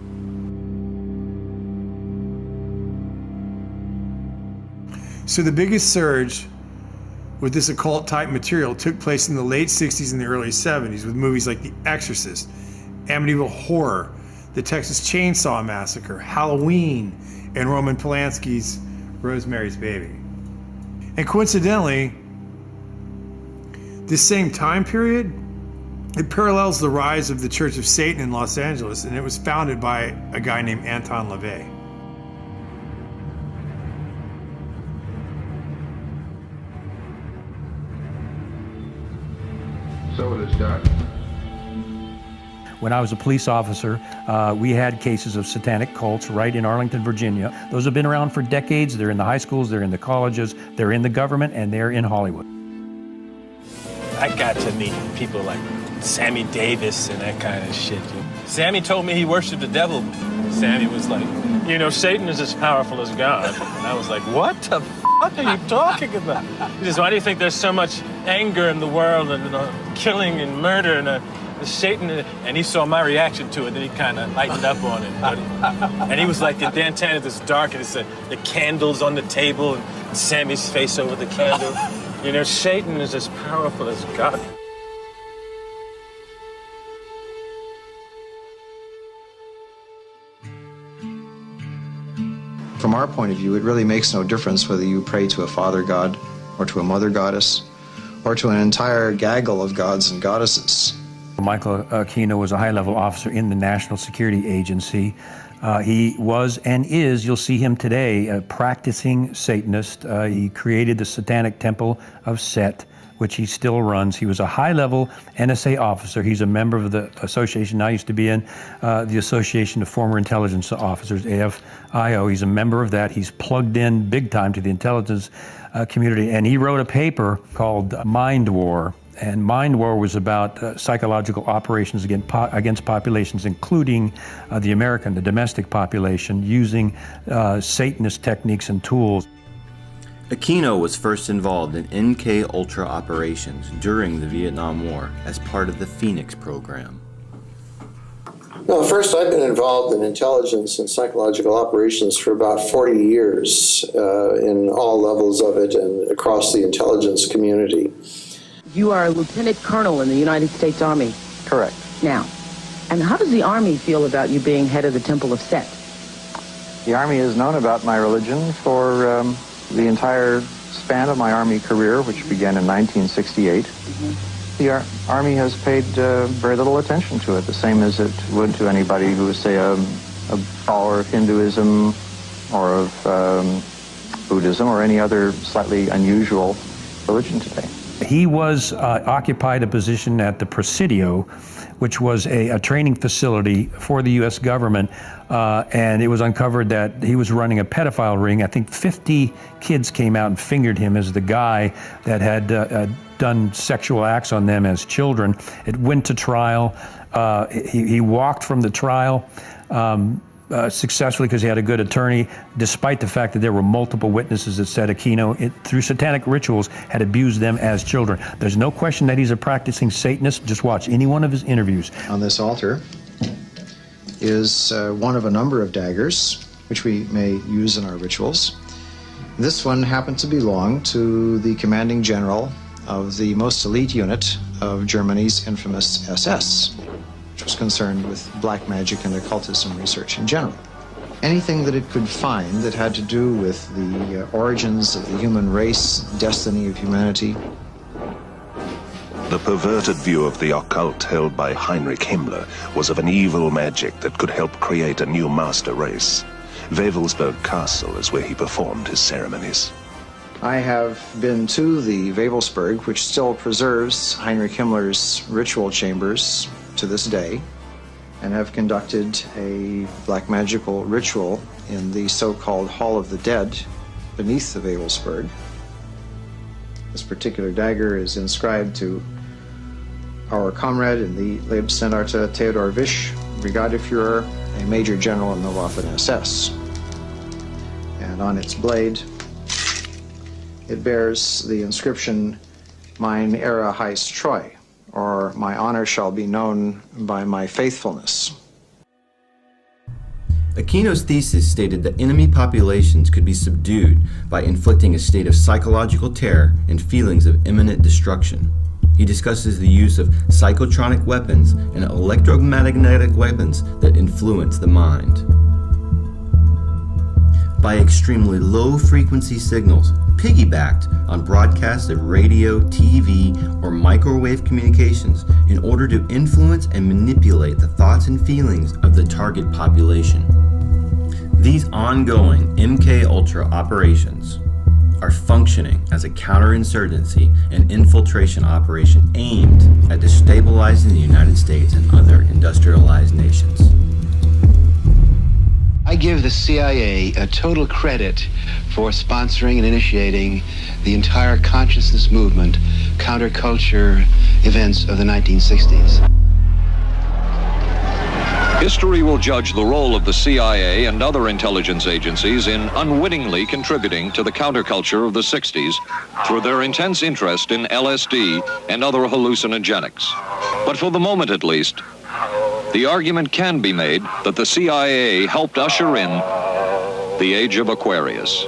So the biggest surge with this occult type material took place in the late 60s and the early 70s with movies like The Exorcist, Amityville Horror, The Texas Chainsaw Massacre, Halloween, and Roman Polanski's Rosemary's Baby. And coincidentally, this same time period, it parallels the rise of the Church of Satan in Los Angeles, and it was founded by a guy named Anton LaVey. So it is done. When I was a police officer, we had cases of satanic cults right in Arlington, Virginia. Those have been around for decades. They're in the high schools, they're in the colleges, they're in the government, and they're in Hollywood. I got to meet people like Sammy Davis and that kind of shit. Sammy told me he worshiped the devil. Sammy was like, Satan is as powerful as God. And I was like, what the fuck are you talking about? He says, why do you think there's so much anger in the world and killing and murder and Satan? And he saw my reaction to it, then he kind of lightened up on it. And he was like, the downtown is dark, and it's the candles on the table and Sammy's face over the candle. Satan is as powerful as God. From our point of view, it really makes no difference whether you pray to a father god or to a mother goddess or to an entire gaggle of gods and goddesses. Michael Aquino was a high-level officer in the National Security Agency. He was and is, you'll see him today, a practicing Satanist. He created the Satanic Temple of Set, which he still runs. He was a high-level NSA officer. He's a member of the association, now used to be in the Association of Former Intelligence Officers, AFIO. He's a member of that. He's plugged in big time to the intelligence community, and he wrote a paper called Mind War. And Mind War was about psychological operations against populations, including the domestic population, using Satanist techniques and tools. Aquino was first involved in MK-Ultra operations during the Vietnam War as part of the Phoenix program. No, first, I've been involved in intelligence and psychological operations for about 40 years in all levels of it and across the intelligence community. You are a lieutenant colonel in the United States Army. Correct. Now, and how does the Army feel about you being head of the Temple of Set? The Army has known about my religion for the entire span of my Army career, which began in 1968. The Army has paid very little attention to it, the same as it would to anybody who was, say, a follower of Hinduism or of Buddhism or any other slightly unusual religion today. He was occupied a position at the Presidio, which was a training facility for the U.S. government, and it was uncovered that he was running a pedophile ring. I think 50 kids came out and fingered him as the guy that had done sexual acts on them as children. It went to trial. He walked from the trial successfully because he had a good attorney, despite the fact that there were multiple witnesses that said Aquino, through satanic rituals, had abused them as children. There's no question that he's a practicing Satanist. Just watch any one of his interviews. On this altar is one of a number of daggers, which we may use in our rituals. This one happened to belong to the commanding general of the most elite unit of Germany's infamous SS, which was concerned with black magic and occultism research in general. Anything that it could find that had to do with the origins of the human race, destiny of humanity. The perverted view of the occult held by Heinrich Himmler was of an evil magic that could help create a new master race. Wewelsburg Castle is where he performed his ceremonies. I have been to the Wewelsburg, which still preserves Heinrich Himmler's ritual chambers to this day, and have conducted a black magical ritual in the so-called Hall of the Dead beneath the Wewelsburg. This particular dagger is inscribed to our comrade in the Leibstandarte Theodor Wisch, Brigadeführer, a major general in the Waffen-SS. And on its blade, it bears the inscription, Mein Ehre heißt Treu, or my honor shall be known by my faithfulness. Aquino's thesis stated that enemy populations could be subdued by inflicting a state of psychological terror and feelings of imminent destruction. He discusses the use of psychotronic weapons and electromagnetic weapons that influence the mind. By extremely low-frequency signals, piggybacked on broadcasts of radio, TV, or microwave communications in order to influence and manipulate the thoughts and feelings of the target population. These ongoing MK-Ultra operations are functioning as a counterinsurgency and infiltration operation aimed at destabilizing the United States and other industrialized nations. I give the CIA a total credit for sponsoring and initiating the entire consciousness movement, counterculture events of the 1960s. History will judge the role of the CIA and other intelligence agencies in unwittingly contributing to the counterculture of the 60s through their intense interest in LSD and other hallucinogenics. But for the moment at least, the argument can be made that the CIA helped usher in the age of Aquarius.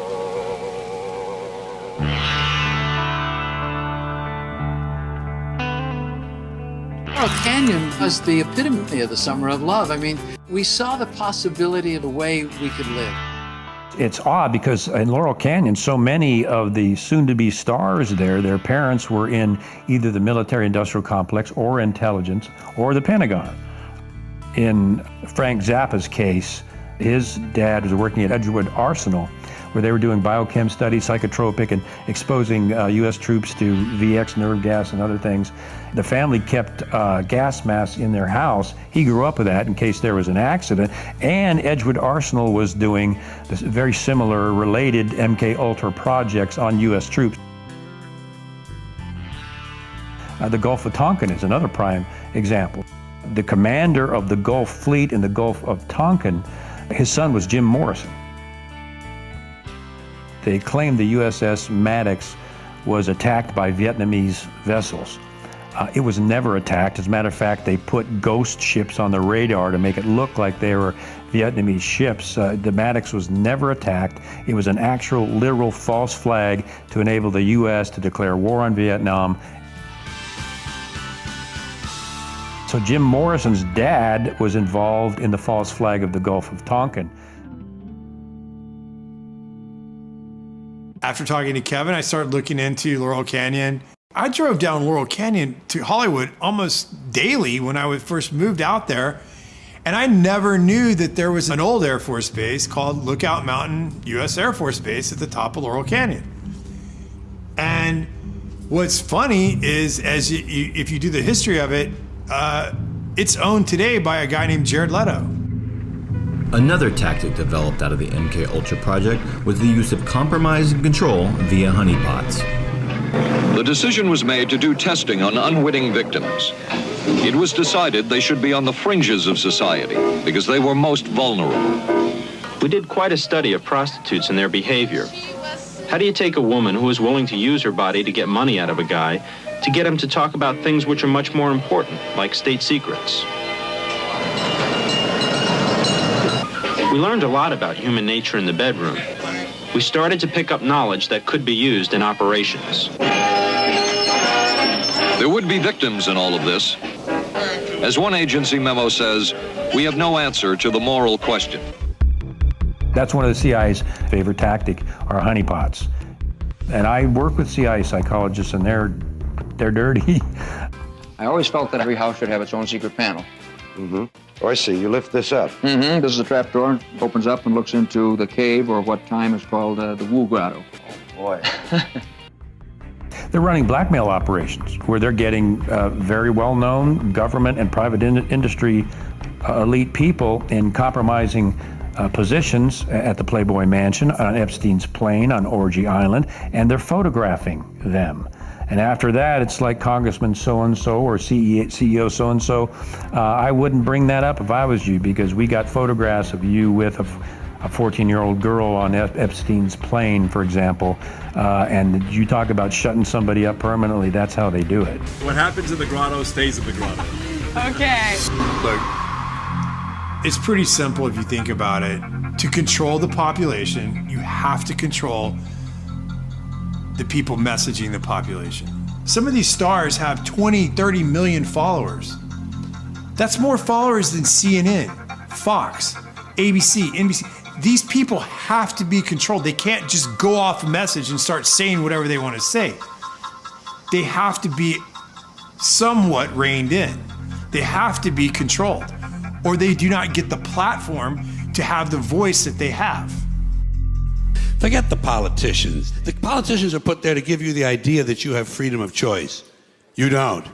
Laurel Canyon was the epitome of the summer of love. I mean, we saw the possibility of the way we could live. It's odd because in Laurel Canyon, so many of the soon-to-be stars there, their parents were in either the military-industrial complex or intelligence or the Pentagon. In Frank Zappa's case, His dad was working at Edgewood Arsenal, where they were doing biochem studies, psychotropic, and exposing U.S. troops to VX nerve gas and other things. The family kept gas masks in their house. He grew up with that in case there was an accident. And Edgewood Arsenal was doing this very similar, related MK Ultra projects on U.S. troops. The Gulf of Tonkin is another prime example. The commander of the Gulf Fleet in the Gulf of Tonkin, his son was Jim Morrison. They claimed the USS Maddox was attacked by Vietnamese vessels. It was never attacked. As a matter of fact, they put ghost ships on the radar to make it look like they were Vietnamese ships. The Maddox was never attacked. It was an actual, literal false flag to enable the U.S. to declare war on Vietnam. So Jim Morrison's dad was involved in the false flag of the Gulf of Tonkin. After talking to Kevin, I started looking into Laurel Canyon. I drove down Laurel Canyon to Hollywood almost daily when I first moved out there. And I never knew that there was an old Air Force base called Lookout Mountain U.S. Air Force Base at the top of Laurel Canyon. And what's funny is, if you do the history of it, it's owned today by a guy named Jared Leto. Another tactic developed out of the MK Ultra project was the use of compromise and control via honeypots. The decision was made to do testing on unwitting victims. It was decided they should be on the fringes of society because they were most vulnerable. We did quite a study of prostitutes and their behavior. How do you take a woman who is willing to use her body to get money out of a guy to get him to talk about things which are much more important, like state secrets? We learned a lot about human nature in the bedroom. We started to pick up knowledge that could be used in operations. There would be victims in all of this. As one agency memo says, we have no answer to the moral question. That's one of the CIA's favorite tactic, are honeypots. And I work with CIA psychologists, and they're dirty. I always felt that every house should have its own secret panel. Mm-hmm. Oh, I see. You lift this up. Mm-hmm. This is a trap door. Opens up and looks into the cave, or what time is called the Wu Grotto. Oh, boy. They're running blackmail operations where they're getting very well-known government and private industry elite people in compromising positions at the Playboy Mansion, on Epstein's plane, on Orgy Island, and they're photographing them. And after that, it's like Congressman so-and-so or CEO so-and-so. I wouldn't bring that up if I was you, because we got photographs of you with a 14-year-old girl on Epstein's plane, for example. And you talk about shutting somebody up permanently, that's how they do it. What happens in the grotto stays in the grotto. Okay. Look, it's pretty simple if you think about it. To control the population, you have to control the people messaging the population. Some of these stars have 20, 30 million followers. That's more followers than CNN, Fox, ABC, NBC. These people have to be controlled. They can't just go off a message and start saying whatever they want to say. They have to be somewhat reined in. They have to be controlled, or they do not get the platform to have the voice that they have. Forget the politicians. The politicians are put there to give you the idea that you have freedom of choice. You don't.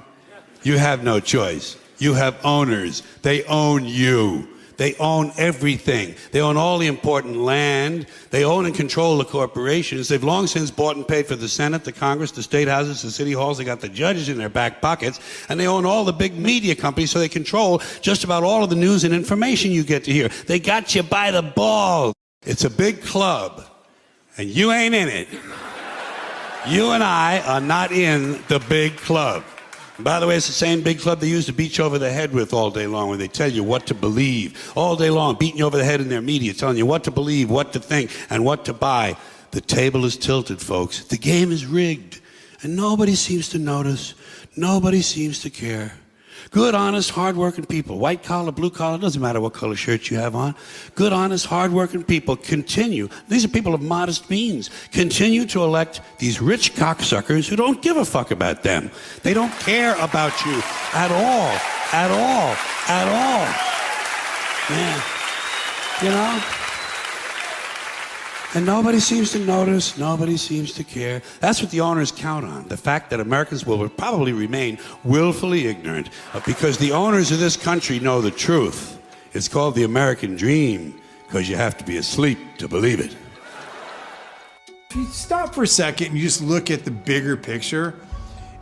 You have no choice. You have owners. They own you. They own everything. They own all the important land. They own and control the corporations. They've long since bought and paid for the Senate, the Congress, the state houses, the city halls. They got the judges in their back pockets. And they own all the big media companies, so they control just about all of the news and information you get to hear. They got you by the balls. It's a big club, and you ain't in it. You and I are not in the big club. By the way, it's the same big club they used to beat you over the head with all day long, when they tell you what to believe. All day long, beating you over the head in their media, telling you what to believe, what to think, and what to buy. The table is tilted, folks. The game is rigged. And nobody seems to notice. Nobody seems to care. Good, honest, hard-working people, white collar, blue collar, doesn't matter what color shirt you have on. Good, honest, hard-working people continue. These are people of modest means. Continue to elect these rich cocksuckers who don't give a fuck about them. They don't care about you at all, at all, at all. Man, You know? And nobody seems to notice, nobody seems to care. That's what the owners count on, the fact that Americans will probably remain willfully ignorant because the owners of this country know the truth. It's called the American dream because you have to be asleep to believe it. If you stop for a second and you just look at the bigger picture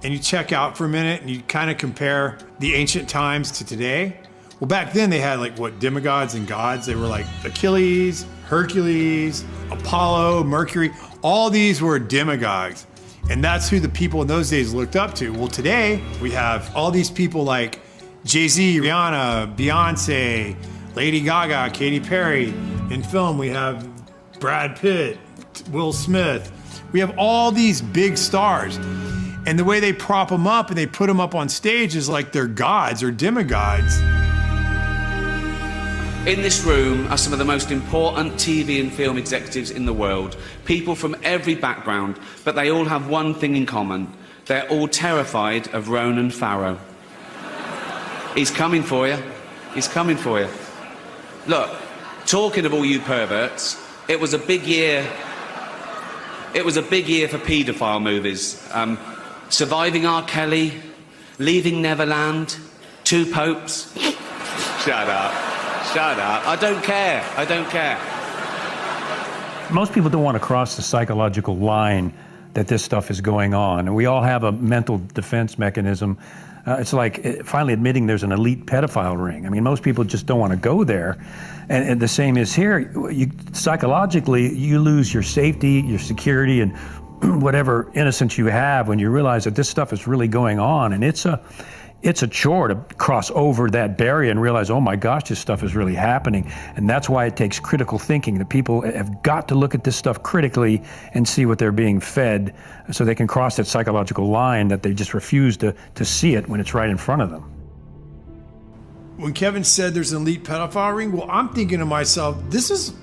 and you check out for a minute and you kind of compare the ancient times to today, well, back then they had like what, demigods and gods. They were like Achilles, Hercules, Apollo, Mercury. All these were demigods. And that's who the people in those days looked up to. Well, today we have all these people like Jay-Z, Rihanna, Beyonce, Lady Gaga, Katy Perry. In film, we have Brad Pitt, Will Smith. We have all these big stars. And the way they prop them up and they put them up on stage is like they're gods or demigods. In this room are some of the most important TV and film executives in the world, people from every background, but they all have one thing in common. They're all terrified of Ronan Farrow. He's coming for you. He's coming for you. Look, talking of all you perverts, it was a big year. It was a big year for paedophile movies. Surviving R. Kelly, Leaving Neverland, Two Popes. Shut up. Shut up. I don't care. I don't care. Most people don't want to cross the psychological line that this stuff is going on. And we all have a mental defense mechanism. It's like finally admitting there's an elite pedophile ring. I mean, most people just don't want to go there. And the same is here. Psychologically, you lose your safety, your security, and whatever innocence you have when you realize that this stuff is really going on. And it's a chore to cross over that barrier and realize, oh my gosh, this stuff is really happening. And that's why it takes critical thinking. The people have got to look at this stuff critically and see what they're being fed so they can cross that psychological line that they just refuse to see it when it's right in front of them. When Kevin said there's an elite pedophile ring, well, I'm thinking to myself, this is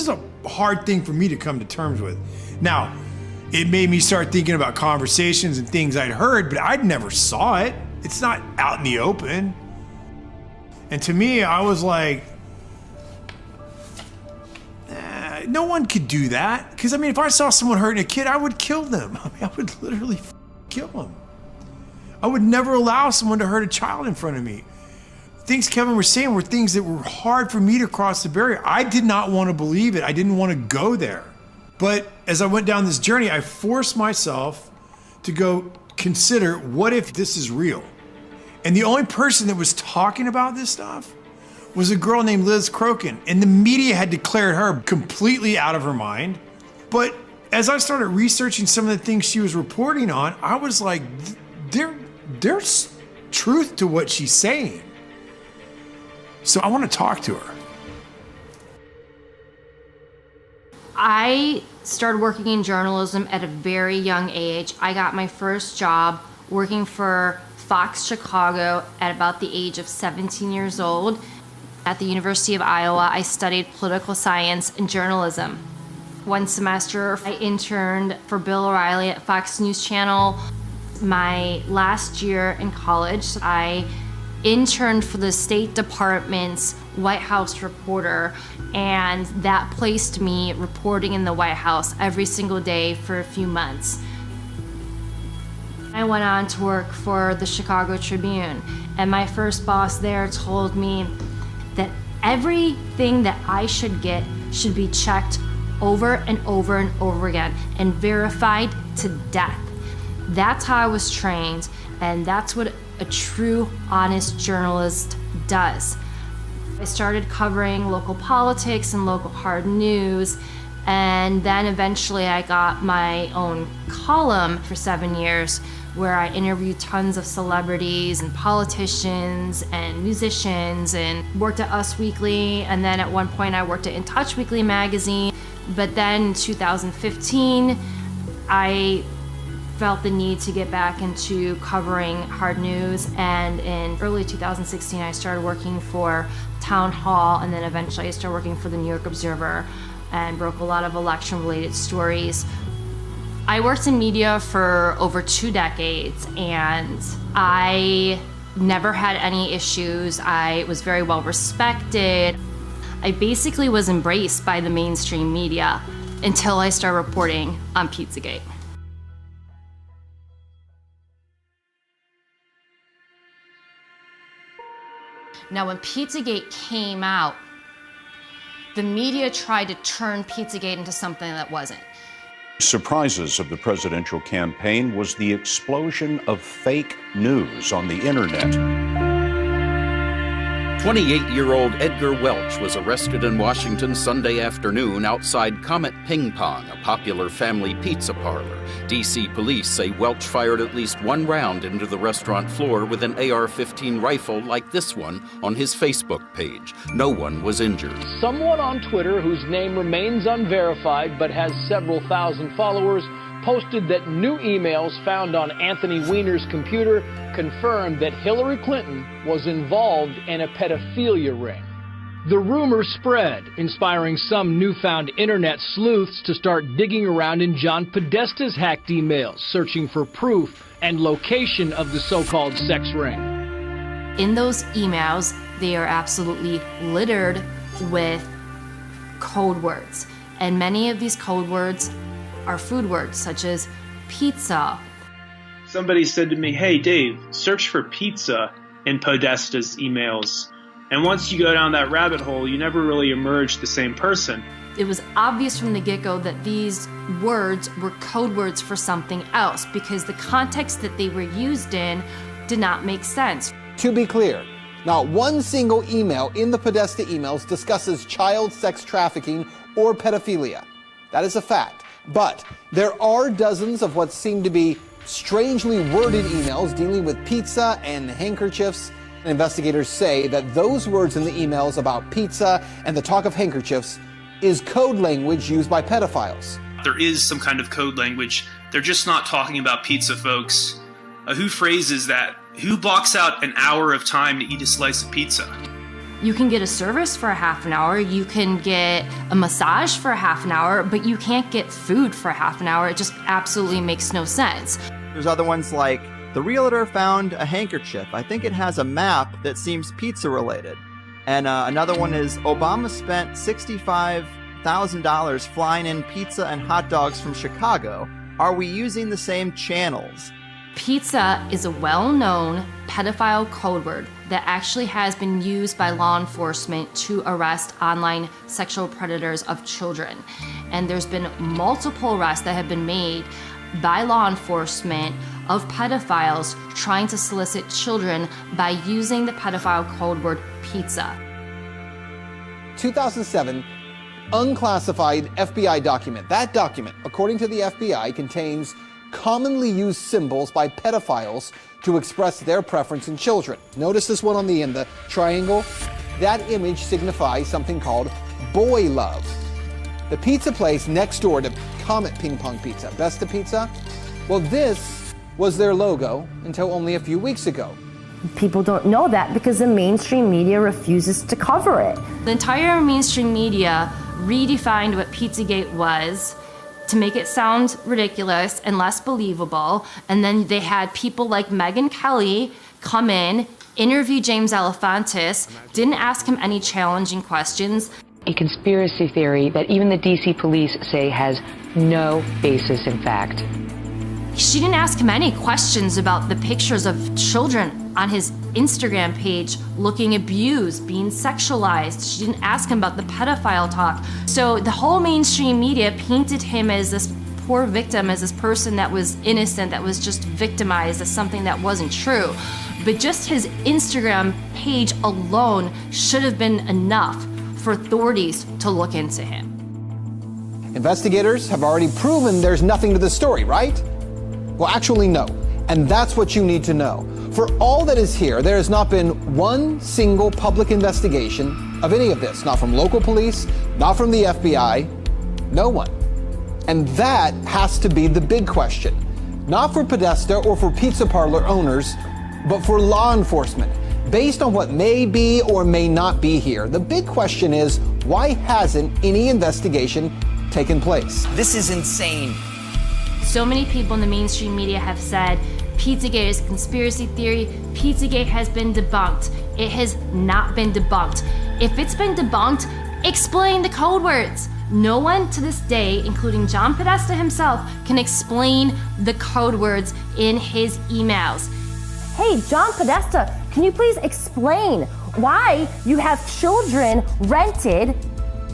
a hard thing for me to come to terms with. Now, it made me start thinking about conversations and things I'd heard, but I'd never saw it. It's not out in the open. And to me, I was like, no one could do that. Because, I mean, if I saw someone hurting a kid, I would kill them. I mean, I would literally kill them. I would never allow someone to hurt a child in front of me. Things Kevin was saying were things that were hard for me to cross the barrier. I did not want to believe it. I didn't want to go there. But as I went down this journey, I forced myself to go consider, what if this is real? And the only person that was talking about this stuff was a girl named Liz Crokin. And the media had declared her completely out of her mind. But as I started researching some of the things she was reporting on, I was like, there's truth to what she's saying. So I want to talk to her. I started working in journalism at a very young age. I got my first job working for Fox Chicago at about the age of 17 years old. At the University of Iowa, I studied political science and journalism. One semester, I interned for Bill O'Reilly at Fox News Channel. My last year in college, I interned for the State Department's White House reporter, and that placed me reporting in the White House every single day for a few months. I went on to work for the Chicago Tribune, and my first boss there told me that everything that I should get should be checked over and over and over again and verified to death. That's how I was trained, and that's what a true, honest journalist does. I started covering local politics and local hard news, and then eventually I got my own column for 7 years where I interviewed tons of celebrities and politicians and musicians, and worked at Us Weekly, and then at one point I worked at In Touch Weekly magazine. But then in 2015, I felt the need to get back into covering hard news, and in early 2016 I started working for Town Hall, and then eventually I started working for the New York Observer and broke a lot of election-related stories. I worked in media for over 2 decades, and I never had any issues. I was very well respected. I basically was embraced by the mainstream media until I started reporting on Pizzagate. Now, when Pizzagate came out, the media tried to turn Pizzagate into something that wasn't. Surprises of the presidential campaign was the explosion of fake news on the internet. 28-year-old Edgar Welch was arrested in Washington Sunday afternoon outside Comet Ping Pong, a popular family pizza parlor. D.C. police say Welch fired at least one round into the restaurant floor with an AR-15 rifle like this one on his Facebook page. No one was injured. Someone on Twitter, whose name remains unverified but has several thousand followers, posted that new emails found on Anthony Weiner's computer confirmed that Hillary Clinton was involved in a pedophilia ring. The rumor spread, inspiring some newfound internet sleuths to start digging around in John Podesta's hacked emails, searching for proof and location of the so-called sex ring. In those emails, they are absolutely littered with code words, and many of these code words are food words such as pizza. Somebody said to me, "Hey Dave, search for pizza in Podesta's emails. And once you go down that rabbit hole, you never really emerge the same person." It was obvious from the get-go that these words were code words for something else because the context that they were used in did not make sense. To be clear, not one single email in the Podesta emails discusses child sex trafficking or pedophilia. That is a fact. But there are dozens of what seem to be strangely worded emails dealing with pizza and handkerchiefs. Investigators say that those words in the emails about pizza and the talk of handkerchiefs is code language used by pedophiles. There is some kind of code language. They're just not talking about pizza, folks. Who phrases that? Who blocks out an hour of time to eat a slice of pizza? You can get a service for a half an hour, you can get a massage for a half an hour, but you can't get food for a half an hour. It just absolutely makes no sense. There's other ones like, the realtor found a handkerchief. I think it has a map that seems pizza related. And another one is, Obama spent $65,000 flying in pizza and hot dogs from Chicago. Are we using the same channels? Pizza is a well-known pedophile code word that actually has been used by law enforcement to arrest online sexual predators of children. And there's been multiple arrests that have been made by law enforcement of pedophiles trying to solicit children by using the pedophile code word pizza. 2007, unclassified FBI document. That document, according to the FBI, contains commonly used symbols by pedophiles to express their preference in children. Notice this one on the end, the triangle? That image signifies something called boy love. The pizza place next door to Comet Ping Pong Pizza, Besta Pizza, well, this was their logo until only a few weeks ago. People don't know that because the mainstream media refuses to cover it. The entire mainstream media redefined what Pizzagate was to make it sound ridiculous and less believable. And then they had people like Megyn Kelly come in, interview James Alefantis, didn't ask him any challenging questions. A conspiracy theory that even the DC police say has no basis in fact. She didn't ask him any questions about the pictures of children on his Instagram page looking abused, being sexualized. She didn't ask him about the pedophile talk. So the whole mainstream media painted him as this poor victim, as this person that was innocent, that was just victimized, as something that wasn't true. But just his Instagram page alone should have been enough for authorities to look into him. Investigators have already proven there's nothing to the story, right? Well, actually, no. And that's what you need to know. For all that is here, there has not been one single public investigation of any of this. Not from local police, not from the FBI, no one. And that has to be the big question. Not for Podesta or for pizza parlor owners, but for law enforcement. Based on what may be or may not be here, the big question is, why hasn't any investigation taken place? This is insane. So many people in the mainstream media have said Pizzagate is a conspiracy theory. Pizzagate has been debunked. It has not been debunked. If it's been debunked, explain the code words. No one to this day, including John Podesta himself, can explain the code words in his emails. Hey, John Podesta, can you please explain why you have children rented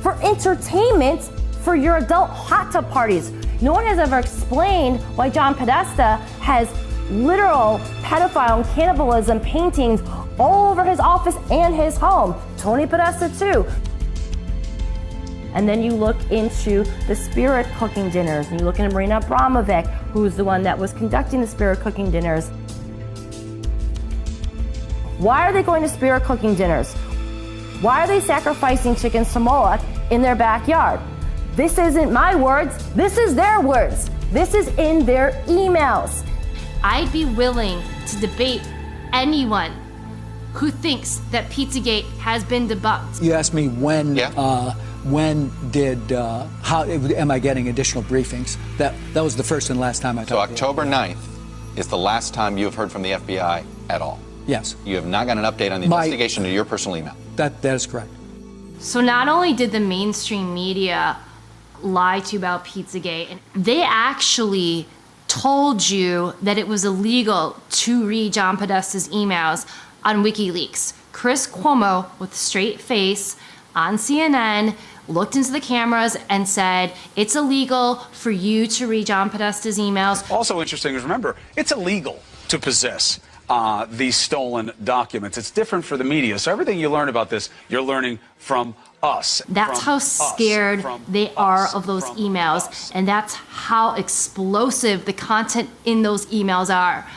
for entertainment for your adult hot tub parties? No one has ever explained why John Podesta has literal pedophile and cannibalism paintings all over his office and his home. Tony Podesta too. And then you look into the spirit cooking dinners, and you look into Marina Abramovic, who's the one that was conducting the spirit cooking dinners. Why are they going to spirit cooking dinners? Why are they sacrificing chickens to Moloch in their backyard? This isn't my words, this is their words. This is in their emails. I'd be willing to debate anyone who thinks that Pizzagate has been debunked. You asked me when how am I getting additional briefings? That was the first and last time I talked. So October 9th is the last time you have heard from the FBI at all? Yes. You have not got an update on the investigation to your personal email? That is correct. So not only did the mainstream media lie to you about Pizzagate, they actually told you that it was illegal to read John Podesta's emails on WikiLeaks. Chris Cuomo, with a straight face on CNN, looked into the cameras and said, it's illegal for you to read John Podesta's emails. Also interesting is, remember, it's illegal to possess these stolen documents. It's different for the media. So everything you learn about this, you're learning from us. That's how scared they are of those emails. And that's how explosive the content in those emails are.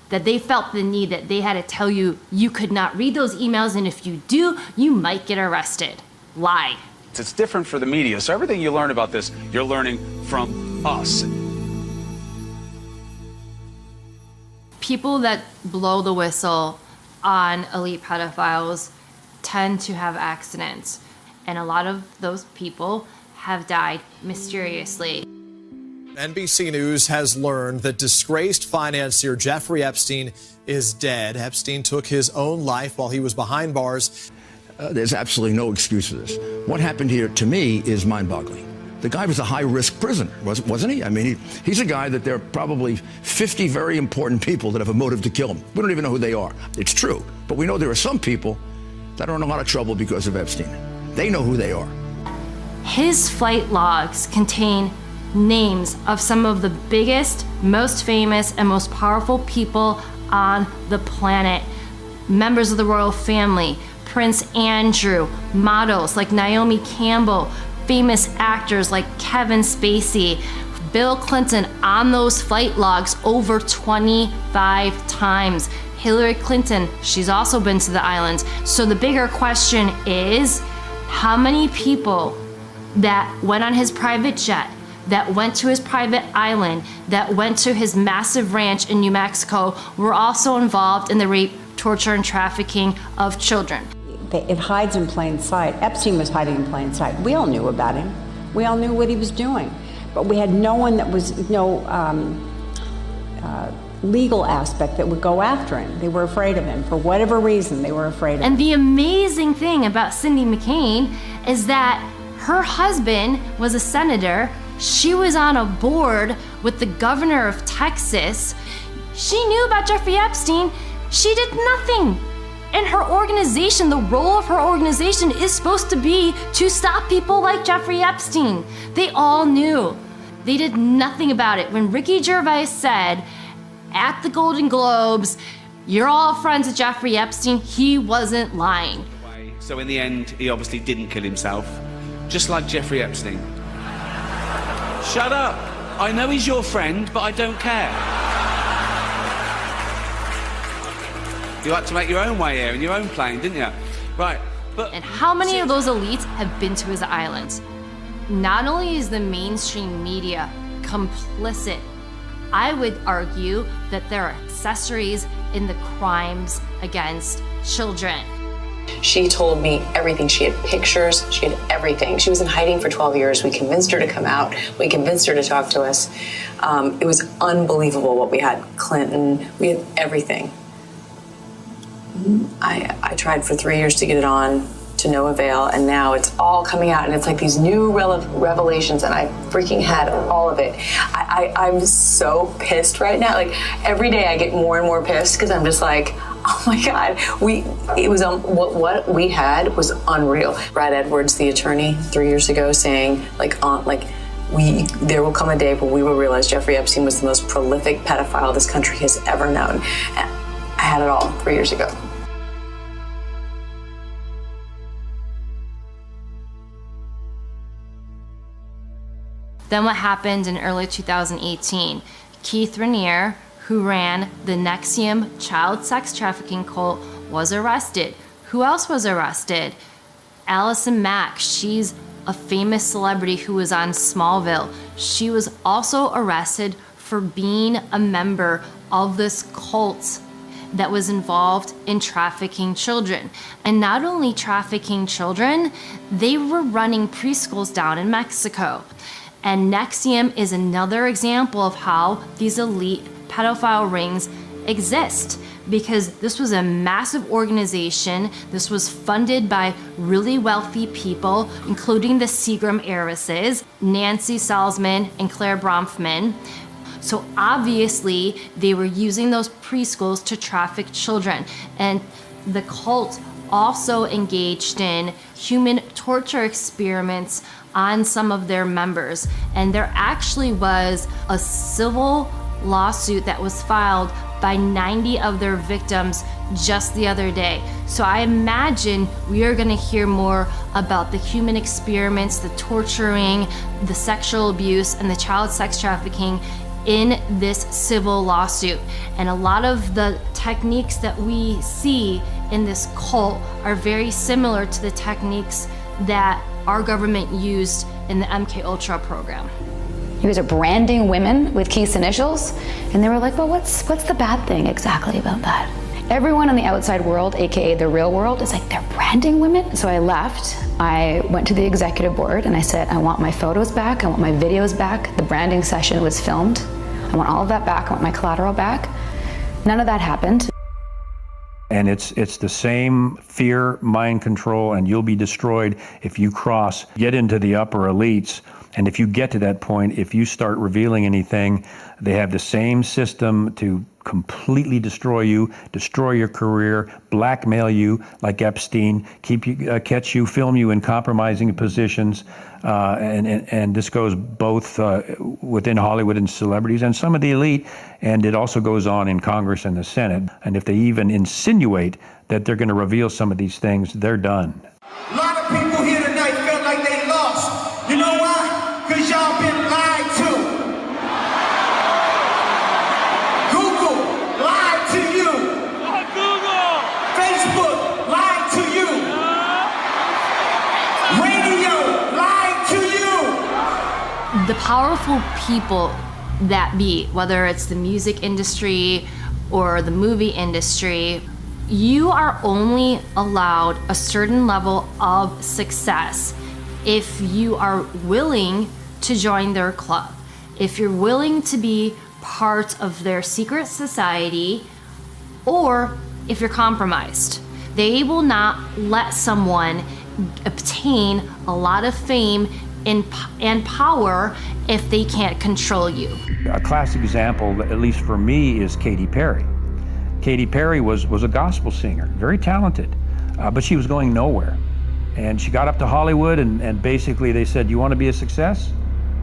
That they felt the need that they had to tell you you could not read those emails, and if you do, you might get arrested. Lie. It's different for the media. So everything you learn about this, you're learning from us. People that blow the whistle on elite pedophiles tend to have accidents, and a lot of those people have died mysteriously. NBC News has learned that disgraced financier Jeffrey Epstein is dead. Epstein took his own life while he was behind bars. There's absolutely no excuse for this. What happened here, to me, is mind-boggling. The guy was a high-risk prisoner, wasn't he? I mean, he's a guy that there are probably 50 very important people that have a motive to kill him. We don't even know who they are. It's true. But we know there are some people that are in a lot of trouble because of Epstein. They know who they are. His flight logs contain names of some of the biggest, most famous, and most powerful people on the planet. Members of the royal family, Prince Andrew, models like Naomi Campbell, famous actors like Kevin Spacey, Bill Clinton on those flight logs over 25 times. Hillary Clinton, she's also been to the islands. So the bigger question is, how many people that went on his private jet, that went to his private island, that went to his massive ranch in New Mexico were also involved in the rape, torture, and trafficking of children? It hides in plain sight. Epstein was hiding in plain sight. We all knew about him. We all knew what he was doing. But we had no one that was, legal aspect that would go after him. They were afraid of him. For whatever reason, they were afraid of him. And the amazing thing about Cindy McCain is that her husband was a senator. She was on a board with the governor of Texas. She knew about Jeffrey Epstein. She did nothing. And her organization, the role of her organization is supposed to be to stop people like Jeffrey Epstein. They all knew. They did nothing about it. When Ricky Gervais said at the Golden Globes, you're all friends with Jeffrey Epstein, he wasn't lying. So in the end, he obviously didn't kill himself, just like Jeffrey Epstein. Shut up. I know he's your friend, but I don't care. You had to make your own way here in your own plane, didn't you? Right. But and how many of those elites have been to his islands? Not only is the mainstream media complicit, I would argue that they're accessories in the crimes against children. She told me everything. She had pictures, she had everything. She was in hiding for 12 years. We convinced her to come out. We convinced her to talk to us. It was unbelievable what we had. Clinton, we had everything. I tried for 3 years to get it on. to no avail, and now it's all coming out, and it's like these new revelations, and I freaking had all of it. I'm so pissed right now. Like, every day I get more and more pissed because I'm just like, oh my God, what we had was unreal. Brad Edwards, the attorney, 3 years ago, saying there will come a day where we will realize Jeffrey Epstein was the most prolific pedophile this country has ever known. And I had it all 3 years ago. Then what happened in early 2018? Keith Raniere, who ran the NXIVM child sex trafficking cult, was arrested. Who else was arrested? Allison Mack. She's a famous celebrity who was on Smallville. She was also arrested for being a member of this cult that was involved in trafficking children. And not only trafficking children, they were running preschools down in Mexico. And NXIVM is another example of how these elite pedophile rings exist, because this was a massive organization. This was funded by really wealthy people, including the Seagram heiresses, Nancy Salzman and Claire Bronfman. So obviously they were using those preschools to traffic children. And the cult also engaged in human torture experiments on some of their members. And there actually was a civil lawsuit that was filed by 90 of their victims just the other day. So I imagine we are going to hear more about the human experiments, the torturing, the sexual abuse, and the child sex trafficking in this civil lawsuit. And a lot of the techniques that we see in this cult are very similar to the techniques that our government used in the MKUltra program. You guys are branding women with Keith's initials? And they were like, well, what's the bad thing exactly about that? Everyone in the outside world, AKA the real world, is like, they're branding women? So I left, I went to the executive board and I said, I want my photos back, I want my videos back, the branding session was filmed, I want all of that back, I want my collateral back. None of that happened. And it's the same fear, mind control, and you'll be destroyed if you get into the upper elites. And if you get to that point, if you start revealing anything, they have the same system to completely destroy you, destroy your career, blackmail you like Epstein, catch you, film you in compromising positions. And this goes both within Hollywood and celebrities and some of the elite, and it also goes on in Congress and the Senate. And if they even insinuate that they're going to reveal some of these things, they're done. A lot of people here tonight felt like they lost. You know why? Because y'all been lied to. Google lied to you. Google. Facebook lied to you. Radio lied to you. The powerful people that be, whether it's the music industry or the movie industry, you are only allowed a certain level of success if you are willing to join their club, if you're willing to be part of their secret society, or if you're compromised. They will not let someone obtain a lot of fame and power if they can't control you. A classic example, at least for me, is Katy Perry. Katy Perry was a gospel singer, very talented, but she was going nowhere. And she got up to Hollywood and basically they said, you want to be a success?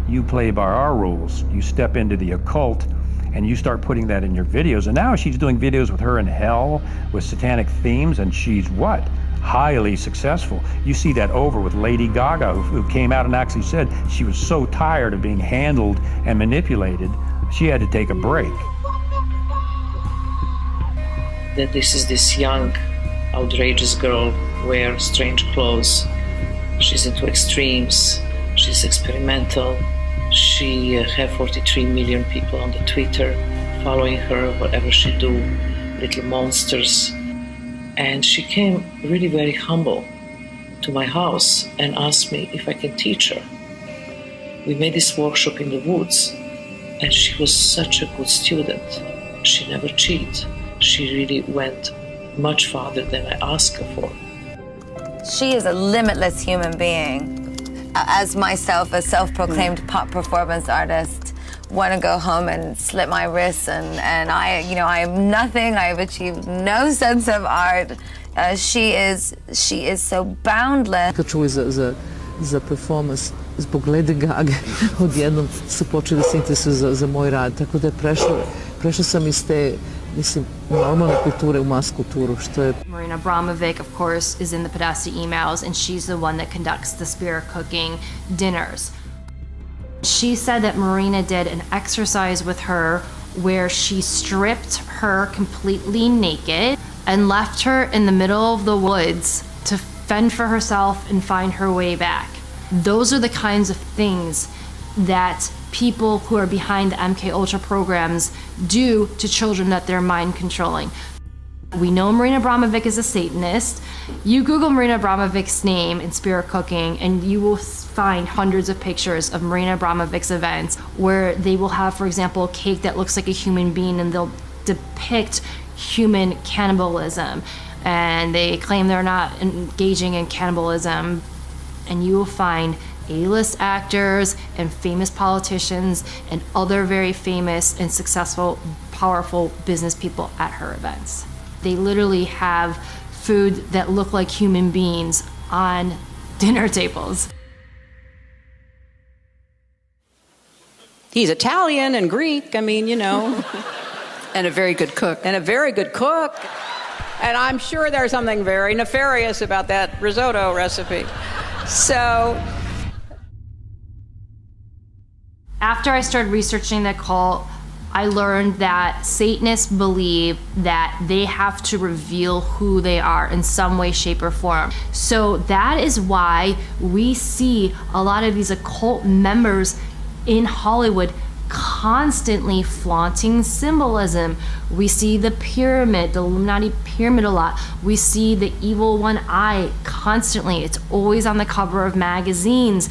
You play by our rules. You step into the occult and you start putting that in your videos. And now she's doing videos with her in hell with satanic themes, and she's what? Highly successful. You see that over with Lady Gaga, who came out and actually said she was so tired of being handled and manipulated, she had to take a break. That this is this young, outrageous girl, wears strange clothes. She's into extremes. She's experimental. She have 43 million people on the Twitter following her, whatever she do, little monsters. And she came really very humble to my house and asked me if I can teach her. We made this workshop in the woods, and she was such a good student. She never cheated. She really went much farther than I asked her for. She is a limitless human being. As myself, a self-proclaimed pop performance artist, want to go home and slit my wrists, and I am nothing. I have achieved no sense of art. She is so boundless. Čuli za performance zbog Lady Gaga, odjednom su počeli da se interesuju za moj rad, tako da je prešla sam iz te, mislim, normalne kulture u mas kulturu, što je... Marina Abramovic, of course, is in the Podesta emails, and she's the one that conducts the spirit cooking dinners. She said that Marina did an exercise with her where she stripped her completely naked and left her in the middle of the woods to fend for herself and find her way back. Those are the kinds of things that people who are behind the MK Ultra programs do to children that they're mind controlling. We know Marina Abramovic is a Satanist. You Google Marina Abramovic's name in spirit cooking and you will find hundreds of pictures of Marina Abramovic's events where they will have, for example, a cake that looks like a human being and they'll depict human cannibalism. And they claim they're not engaging in cannibalism. And you will find A-list actors and famous politicians and other very famous and successful, powerful business people at her events. They literally have food that look like human beings on dinner tables. He's Italian and Greek, I mean, you know. And a very good cook. And a very good cook. And I'm sure there's something very nefarious about that risotto recipe. So, after I started researching the cult, I learned that Satanists believe that they have to reveal who they are in some way, shape, or form. So that is why we see a lot of these occult members in Hollywood constantly flaunting symbolism. We see the pyramid, the Illuminati pyramid a lot. We see the evil one eye constantly. It's always on the cover of magazines.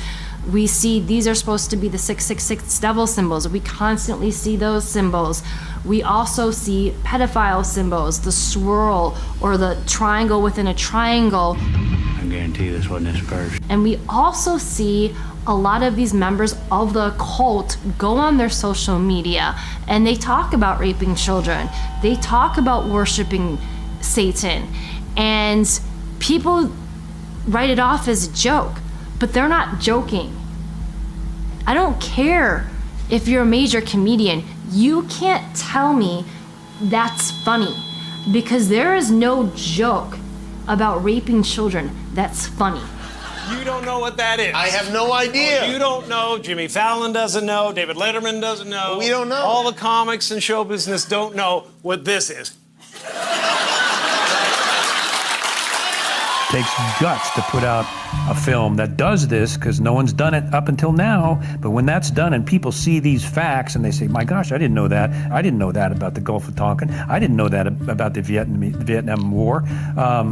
We see these are supposed to be the 666 devil symbols. We constantly see those symbols. We also see pedophile symbols, the swirl or the triangle within a triangle. I guarantee this wasn't his purse. And we also see a lot of these members of the cult go on their social media and they talk about raping children. They talk about worshiping Satan. And people write it off as a joke, but they're not joking. I don't care if you're a major comedian. You can't tell me that's funny because there is no joke about raping children that's funny. You don't know what that is. I have no idea. You don't know. Jimmy Fallon doesn't know. David Letterman doesn't know. We don't know. All the comics and show business don't know what this is. Takes guts to put out a film that does this because no one's done it up until now. But when that's done and people see these facts and they say, my gosh, I didn't know that. I didn't know that about the Gulf of Tonkin. I didn't know that about the Vietnam War.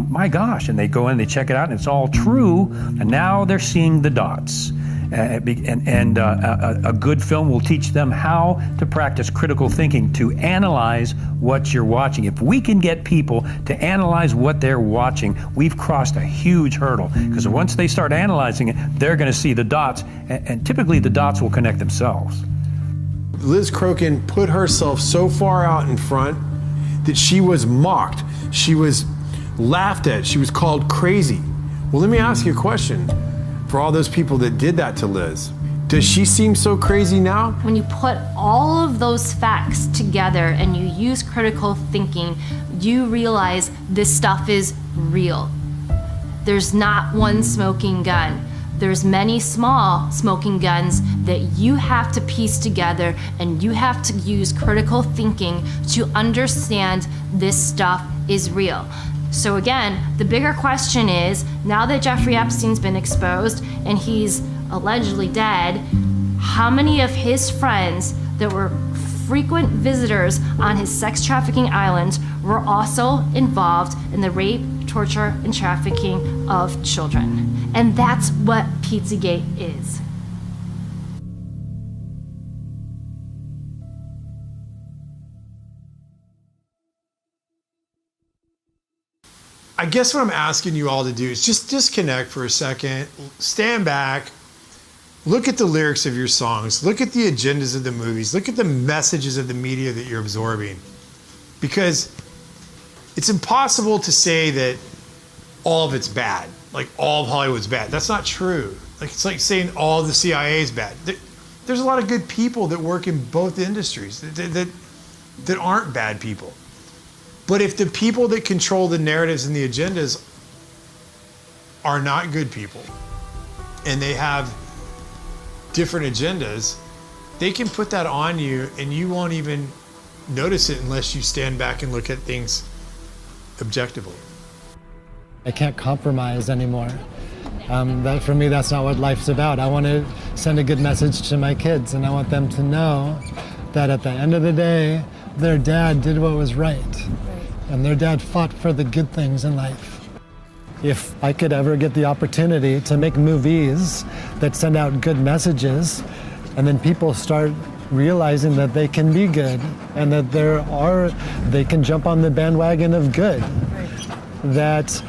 My gosh. And they go in, they check it out, and it's all true. And now they're seeing the dots. And a good film will teach them how to practice critical thinking, to analyze what you're watching. If we can get people to analyze what they're watching, we've crossed a huge hurdle. Because once they start analyzing it, they're going to see the dots, and typically the dots will connect themselves. Liz Crokin put herself so far out in front that she was mocked. She was laughed at. She was called crazy. Well, let me ask you a question. For all those people that did that to Liz, does she seem so crazy now? When you put all of those facts together and you use critical thinking, you realize this stuff is real. There's not one smoking gun. There's many small smoking guns that you have to piece together, and you have to use critical thinking to understand this stuff is real. So again, the bigger question is, now that Jeffrey Epstein's been exposed and he's allegedly dead, how many of his friends that were frequent visitors on his sex trafficking island were also involved in the rape, torture, and trafficking of children? And that's what Pizzagate is. I guess what I'm asking you all to do is just disconnect for a second, stand back, look at the lyrics of your songs, look at the agendas of the movies, look at the messages of the media that you're absorbing. Because it's impossible to say that all of it's bad, like all of Hollywood's bad. That's not true. Like it's like saying all of the CIA is bad. There's a lot of good people that work in both industries that aren't bad people. But if the people that control the narratives and the agendas are not good people, and they have different agendas, they can put that on you and you won't even notice it unless you stand back and look at things objectively. I can't compromise anymore. For me, that's not what life's about. I want to send a good message to my kids, and I want them to know that at the end of the day, their dad did what was right. And their dad fought for the good things in life. If I could ever get the opportunity to make movies that send out good messages, and then people start realizing that they can be good and that they can jump on the bandwagon of good, that's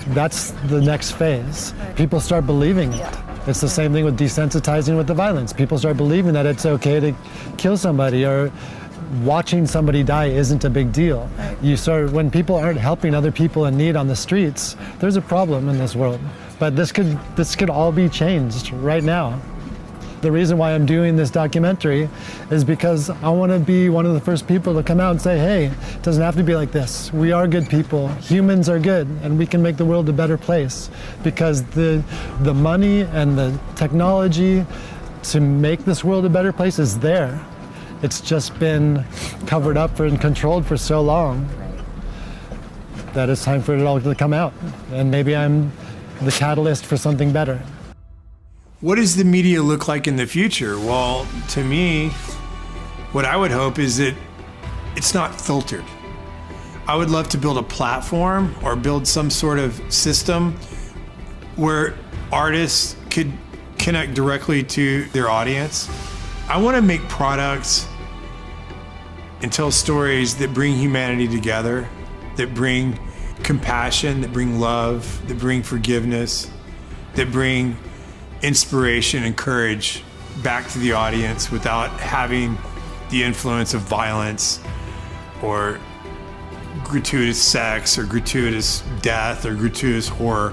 the next phase. People start believing it. It's the same thing with desensitizing with the violence. People start believing that it's okay to kill somebody, or watching somebody die isn't a big deal. When people aren't helping other people in need on the streets, there's a problem in this world. But this could all be changed right now. The reason why I'm doing this documentary is because I want to be one of the first people to come out and say, hey, it doesn't have to be like this. We are good people. Humans are good, and we can make the world a better place. Because the money and the technology to make this world a better place is there. It's just been covered up and controlled for so long that it's time for it all to come out. And maybe I'm the catalyst for something better. What does the media look like in the future? Well, to me, what I would hope is that it's not filtered. I would love to build a platform or build some sort of system where artists could connect directly to their audience. I want to make products and tell stories that bring humanity together, that bring compassion, that bring love, that bring forgiveness, that bring inspiration and courage back to the audience without having the influence of violence or gratuitous sex or gratuitous death or gratuitous horror.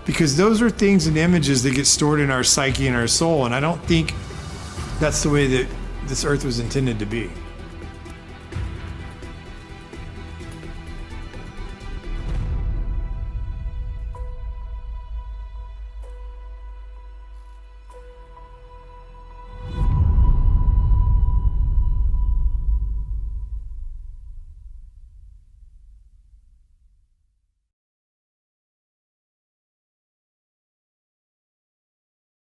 Because those are things and images that get stored in our psyche and our soul, and I don't think that's the way that this earth was intended to be.